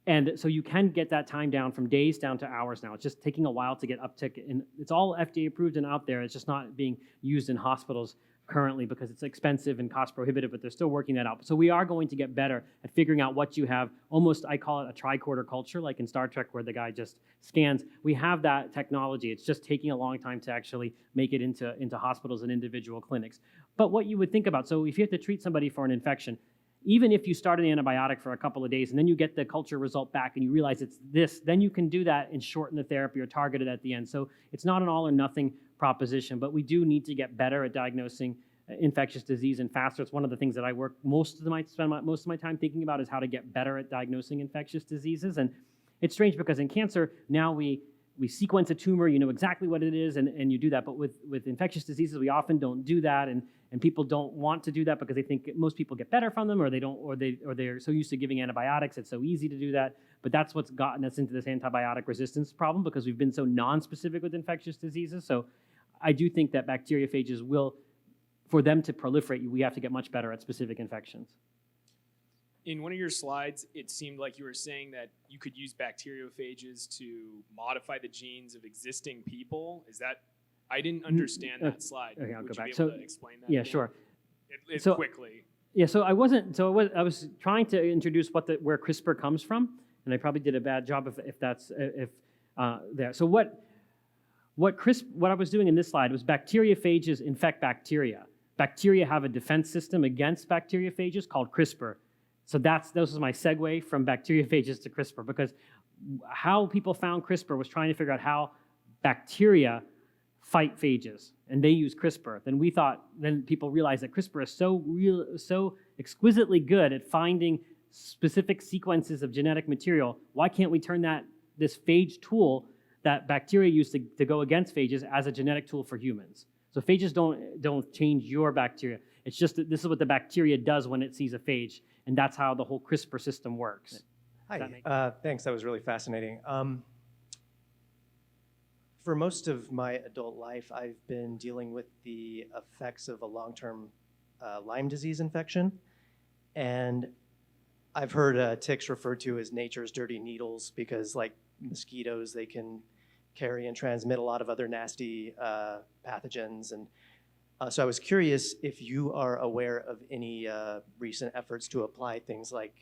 And so you can get that time down from days down to hours now. It's just taking a while to get uptick. And it's all FDA approved and out there. It's just not being used in hospitals currently because it's expensive and cost prohibitive, but they're still working that out. So we are going to get better at figuring out what you have. Almost, I call it a tricorder culture, like in Star Trek where the guy just scans. We have that technology. It's just taking a long time to actually make it into hospitals and individual clinics. But what you would think about, so if you have to treat somebody for an infection, even if you start an antibiotic for a couple of days and then you get the culture result back and you realize it's this, then you can do that and shorten the therapy or target it at the end. So it's not an all or nothing proposition, but we do need to get better at diagnosing infectious disease and faster. It's one of the things that I work spend most of my time thinking about is how to get better at diagnosing infectious diseases. And it's strange because in cancer, now we sequence a tumor, you know exactly what it is, and you do that. But with infectious diseases, we often don't do that, and people don't want to do that because they think most people get better from them, or they're so used to giving antibiotics, it's so easy to do that. But that's what's gotten us into this antibiotic resistance problem because we've been so non-specific with infectious diseases. So I do think that bacteriophages will, for them to proliferate, we have to get much better at specific infections. In one of your slides, it seemed like you were saying that you could use bacteriophages to modify the genes of existing people. Is that, I didn't understand that slide. Okay, I'll Would go you back. be So, able to explain that? yeah, sure. Quickly. Yeah, so I was trying to introduce where CRISPR comes from, and I probably did a bad job if there. So what I was doing in this slide was bacteriophages infect bacteria. Bacteria have a defense system against bacteriophages called CRISPR. So this was my segue from bacteriophages to CRISPR, because how people found CRISPR was trying to figure out how bacteria fight phages, and they use CRISPR. Then people realized that CRISPR is so exquisitely good at finding specific sequences of genetic material. Why can't we turn this phage tool that bacteria use to go against phages as a genetic tool for humans? So phages don't change your bacteria. It's just that this is what the bacteria does when it sees a phage, and that's how the whole CRISPR system works. Hi, thanks, that was really fascinating. For most of my adult life, I've been dealing with the effects of a long-term Lyme disease infection, and I've heard ticks referred to as nature's dirty needles because, like mosquitoes, they can carry and transmit a lot of other nasty pathogens. And so I was curious if you are aware of any recent efforts to apply things like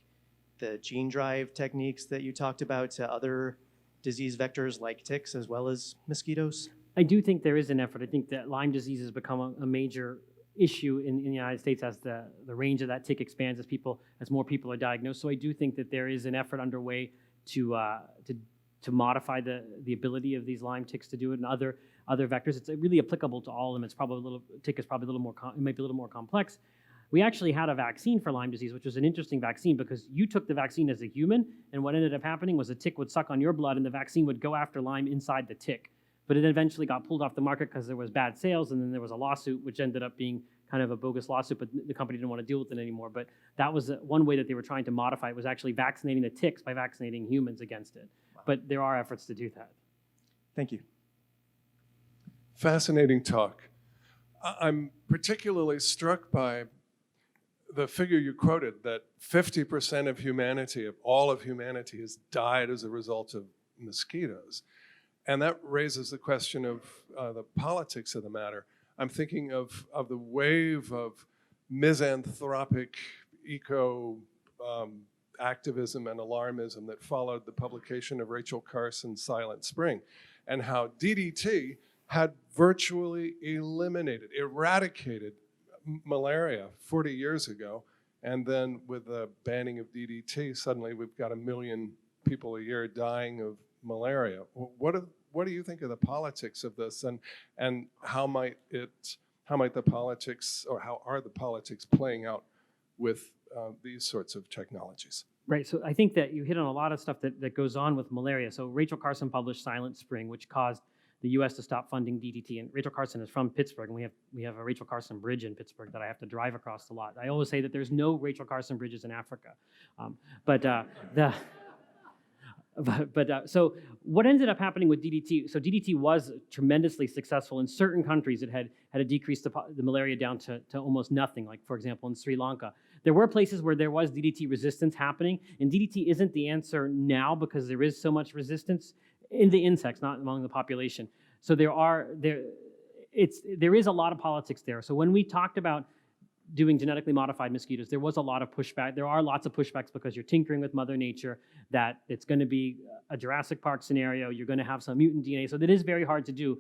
the gene drive techniques that you talked about to other disease vectors like ticks as well as mosquitoes? I do think there is an effort. I think that Lyme disease has become a major issue in the United States as the range of that tick expands as more people are diagnosed. So I do think that there is an effort underway to modify the ability of these Lyme ticks to do it, and other vectors. It's really applicable to all of them. Tick is probably a little more, it might be a little more complex. We actually had a vaccine for Lyme disease, which was an interesting vaccine because you took the vaccine as a human, and what ended up happening was the tick would suck on your blood and the vaccine would go after Lyme inside the tick. But it eventually got pulled off the market because there was bad sales, and then there was a lawsuit which ended up being kind of a bogus lawsuit, but the company didn't want to deal with it anymore. But that was one way that they were trying to modify it, was actually vaccinating the ticks by vaccinating humans against it. Wow. But there are efforts to do that. Thank you. Fascinating talk. I'm particularly struck by the figure you quoted, that 50% of humanity, of all of humanity, has died as a result of mosquitoes. And that raises the question of the politics of the matter. I'm thinking of the wave of misanthropic eco activism and alarmism that followed the publication of Rachel Carson's Silent Spring, and how DDT had virtually eradicated malaria 40 years ago. And then with the banning of DDT, suddenly we've got 1 million people a year dying of malaria. What do you think of the politics of this, and how might the politics, or how are the politics playing out with these sorts of technologies? Right, so I think that you hit on a lot of stuff that goes on with malaria. So Rachel Carson published Silent Spring, which caused the U.S. to stop funding DDT. And Rachel Carson is from Pittsburgh, and we have a Rachel Carson bridge in Pittsburgh that I have to drive across a lot. I always say that there's no Rachel Carson bridges in Africa. So what ended up happening with DDT? So DDT was tremendously successful in certain countries. It had decreased the malaria down to almost nothing. Like, for example, in Sri Lanka, there were places where there was DDT resistance happening, and DDT isn't the answer now because there is so much resistance in the insects, not among the population. So there is a lot of politics there. So when we talked about doing genetically modified mosquitoes, there was a lot of pushback. There are lots of pushbacks because you're tinkering with Mother Nature, that it's going to be a Jurassic Park scenario. You're going to have some mutant DNA. So that is very hard to do.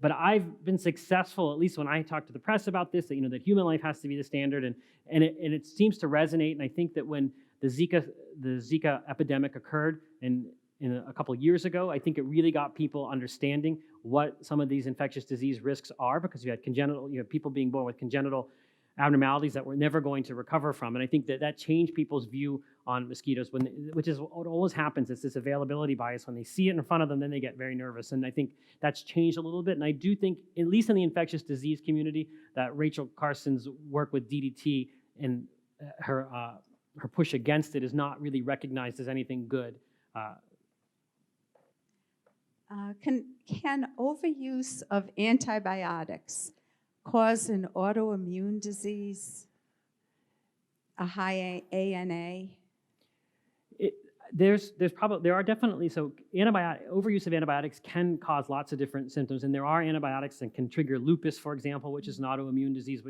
But I've been successful, at least when I talk to the press about this, that, that human life has to be the standard, and it seems to resonate. And I think that when the Zika epidemic occurred in a couple of years ago, I think it really got people understanding what some of these infectious disease risks are, because you had people being born with congenital abnormalities that we're never going to recover from. And I think that changed people's view on mosquitoes, which is what always happens. It's this availability bias. When they see it in front of them, then they get very nervous. And I think that's changed a little bit. And I do think, at least in the infectious disease community, that Rachel Carson's work with DDT and her push against it is not really recognized as anything good. Can overuse of antibiotics cause an autoimmune disease, a high ANA? There are definitely, so overuse of antibiotics can cause lots of different symptoms, and there are antibiotics that can trigger lupus, for example, which is an autoimmune disease,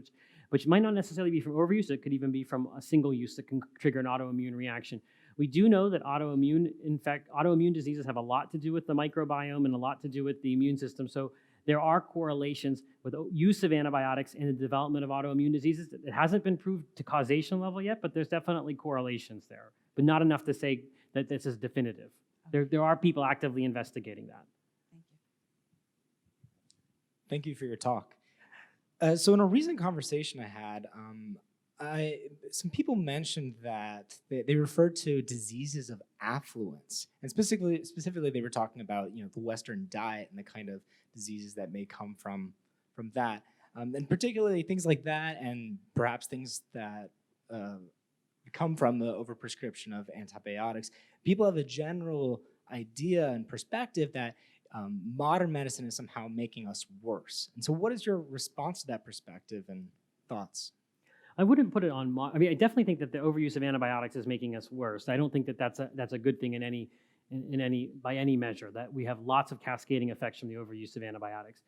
which might not necessarily be from overuse. It could even be from a single use that can trigger an autoimmune reaction. We do know that autoimmune diseases have a lot to do with the microbiome and a lot to do with the immune system. So there are correlations with use of antibiotics in the development of autoimmune diseases. It hasn't been proved to causation level yet, but there's definitely correlations there, but not enough to say that this is definitive. There are people actively investigating that. Thank you. Thank you for your talk. So in a recent conversation I had, some people mentioned that they referred to diseases of affluence, and specifically they were talking about the Western diet and the kind of diseases that may come from that, and particularly things like that, and perhaps things that come from the overprescription of antibiotics. People have a general idea and perspective that modern medicine is somehow making us worse. And so what is your response to that perspective and thoughts? I wouldn't put it on. I definitely think that the overuse of antibiotics is making us worse. I don't think that that's a good thing by any measure. That we have lots of cascading effects from the overuse of antibiotics.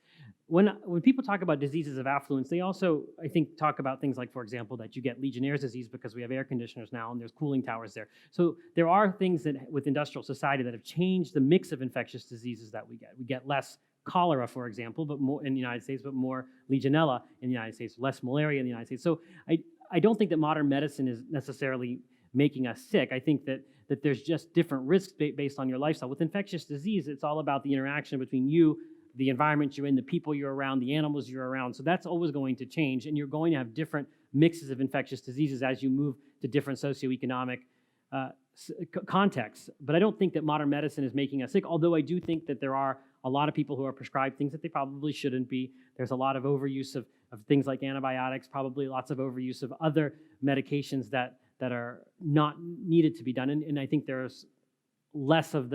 When people talk about diseases of affluence, they also, I think, talk about things like, for example, that you get Legionnaire's disease because we have air conditioners now and there's cooling towers there. So there are things that with industrial society that have changed the mix of infectious diseases that we get. We get less cholera, for example, but more in the United States, but more Legionella in the United States, less malaria in the United States. So I don't think that modern medicine is necessarily making us sick. I think that there's just different risks based on your lifestyle. With infectious disease, it's all about the interaction between you, the environment you're in, the people you're around, the animals you're around. So that's always going to change, and you're going to have different mixes of infectious diseases as you move to different socioeconomic contexts. But I don't think that modern medicine is making us sick, although I do think that there are a lot of people who are prescribed things that they probably shouldn't be. There's a lot of overuse of things like antibiotics, probably lots of overuse of other medications that are not needed to be done. And I think there's less of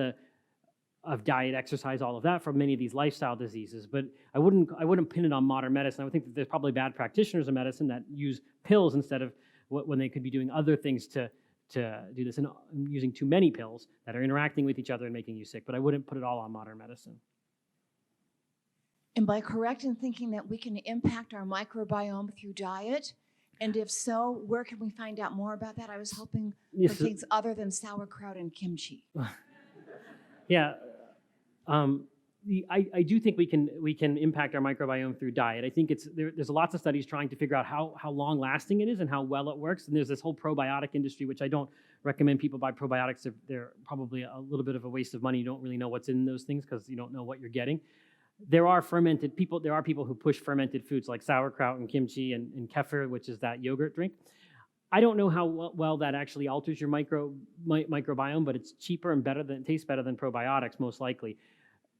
diet, exercise, all of that for many of these lifestyle diseases. But I wouldn't pin it on modern medicine. I would think that there's probably bad practitioners of medicine that use pills instead of when they could be doing other things to do this, and using too many pills that are interacting with each other and making you sick. But I wouldn't put it all on modern medicine. Am I correct in thinking that we can impact our microbiome through diet? And if so, where can we find out more about that? I was hoping for things other than sauerkraut and kimchi. Yeah, I do think we can impact our microbiome through diet. I think there's lots of studies trying to figure out how long lasting it is and how well it works. And there's this whole probiotic industry, which I don't recommend people buy probiotics. They're probably a little bit of a waste of money. You don't really know what's in those things because you don't know what you're getting. There are people who push fermented foods like sauerkraut and kimchi and kefir, which is that yogurt drink. I don't know how well that actually alters your microbiome, but it's cheaper and tastes better than probiotics, most likely.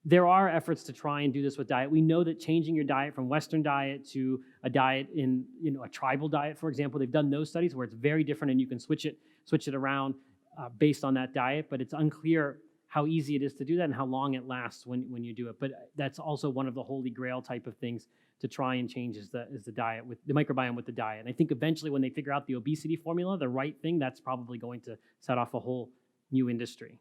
There are efforts to try and do this with diet. We know that changing your diet from Western diet to a diet in a tribal diet, for example, they've done those studies where it's very different and you can switch it around based on that diet, but it's unclear how easy it is to do that and how long it lasts when you do it. But that's also one of the Holy Grail type of things to try and change is the diet, with the microbiome with the diet. And I think eventually when they figure out the obesity formula, the right thing, that's probably going to set off a whole new industry.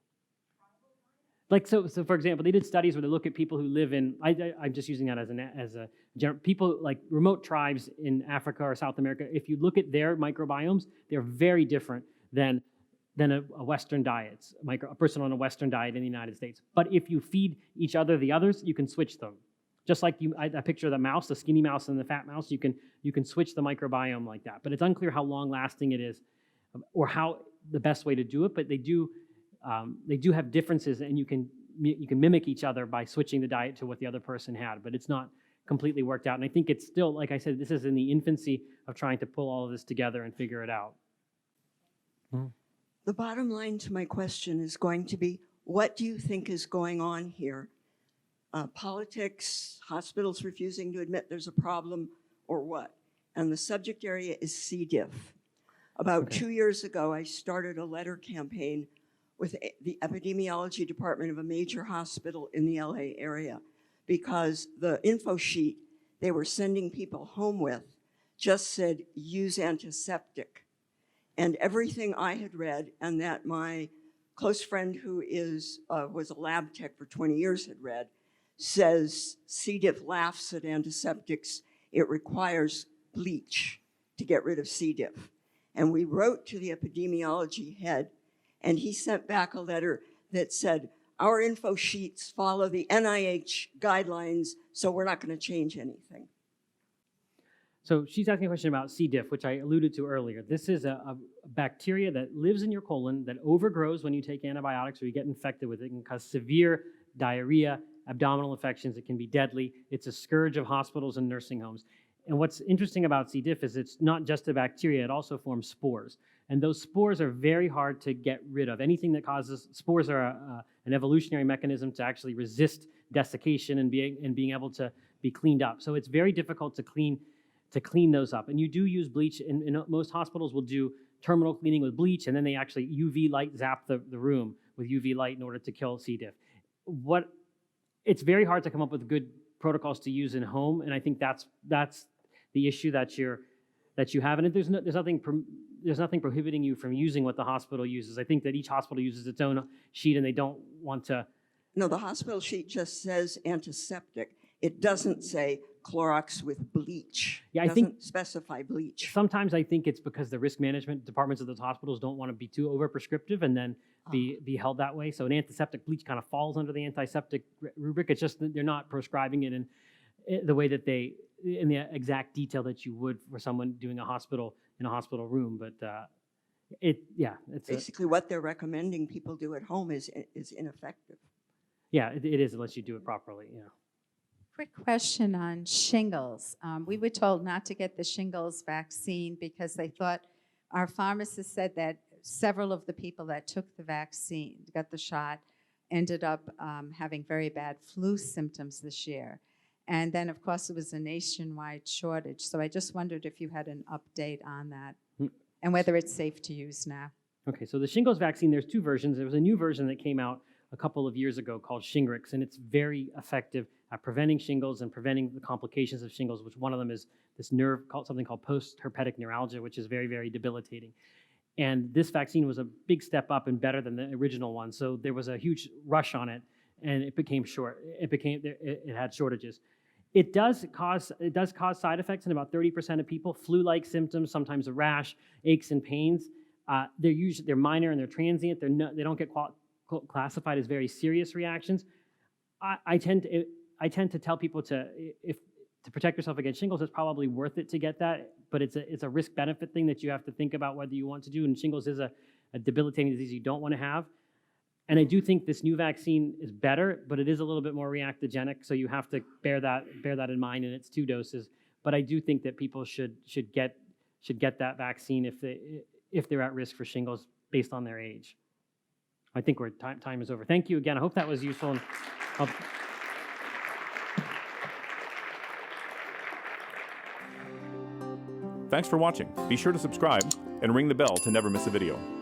Like so for example, they did studies where they look at people who live in, I'm just using that as a general, people like remote tribes in Africa or South America. If you look at their microbiomes, they're very different than a Western diet, a person on a Western diet in the United States. But if you feed each other the others, you can switch them. Just like I picture the mouse, the skinny mouse and the fat mouse, you can switch the microbiome like that. But it's unclear how long lasting it is or how the best way to do it, but they do have differences, and you can mimic each other by switching the diet to what the other person had, but it's not completely worked out. And I think it's still, like I said, this is in the infancy of trying to pull all of this together and figure it out. The bottom line to my question is going to be, what do you think is going on here? Politics, hospitals refusing to admit there's a problem, or what? And the subject area is C. diff. About 2 years ago, I started a letter campaign with the epidemiology department of a major hospital in the LA area, because the info sheet they were sending people home with just said, use antiseptic. And everything I had read, and that my close friend who was a lab tech for 20 years had read, says C. diff laughs at antiseptics. It requires bleach to get rid of C. diff. And we wrote to the epidemiology head, and he sent back a letter that said, our info sheets follow the NIH guidelines, so we're not going to change anything. So she's asking a question about C. diff, which I alluded to earlier. This is a bacteria that lives in your colon that overgrows when you take antibiotics or you get infected with it. It can cause severe diarrhea, abdominal infections. It can be deadly. It's a scourge of hospitals and nursing homes. And what's interesting about C. diff is it's not just a bacteria, it also forms spores. And those spores are very hard to get rid of. Anything that causes, spores are an evolutionary mechanism to actually resist desiccation and being able to be cleaned up. So it's very difficult to clean those up. And you do use bleach, and most hospitals will do terminal cleaning with bleach, and then they actually UV light zap the room with UV light in order to kill C. diff. It's very hard to come up with good protocols to use in home, and I think that's the issue that you have. And there's nothing prohibiting you from using what the hospital uses. I think that each hospital uses its own sheet, and they don't want to. No, the hospital sheet just says antiseptic. It doesn't say Clorox with bleach. Yeah, it doesn't specify bleach. Sometimes I think it's because the risk management departments of those hospitals don't want to be too over-prescriptive and then be held that way. So an antiseptic bleach kind of falls under the antiseptic rubric. It's just that they're not prescribing it in the way that in the exact detail that you would for someone doing in a hospital room. But it's basically what they're recommending people do at home is ineffective. Yeah, it is unless you do it properly. Yeah. Quick question on shingles. We were told not to get the shingles vaccine because they thought, our pharmacist said that several of the people that took the vaccine, got the shot, ended up having very bad flu symptoms this year. And then, of course, it was a nationwide shortage. So I just wondered if you had an update on that and whether it's safe to use now. Okay, so the shingles vaccine, there's two versions. There was a new version that came out a couple of years ago called Shingrix, and it's very effective at preventing shingles and preventing the complications of shingles, which one of them is this nerve, something called post-herpetic neuralgia, which is very, very debilitating. And this vaccine was a big step up and better than the original one. So there was a huge rush on it, and it became short. It had shortages. It does cause side effects in about 30% of people, flu-like symptoms, sometimes a rash, aches and pains. They're minor and they're transient. They don't get classified as very serious reactions. I tend to tell people to protect yourself against shingles, it's probably worth it to get that, but it's a risk-benefit thing that you have to think about whether you want to do, and shingles is a debilitating disease you don't want to have. And I do think this new vaccine is better, but it is a little bit more reactogenic, so you have to bear that in mind, and it's 2 doses. But I do think that people should get that vaccine if they're at risk for shingles based on their age. I think time is over. Thank you again. I hope that was useful. And Thanks for watching. Be sure to subscribe and ring the bell to never miss a video.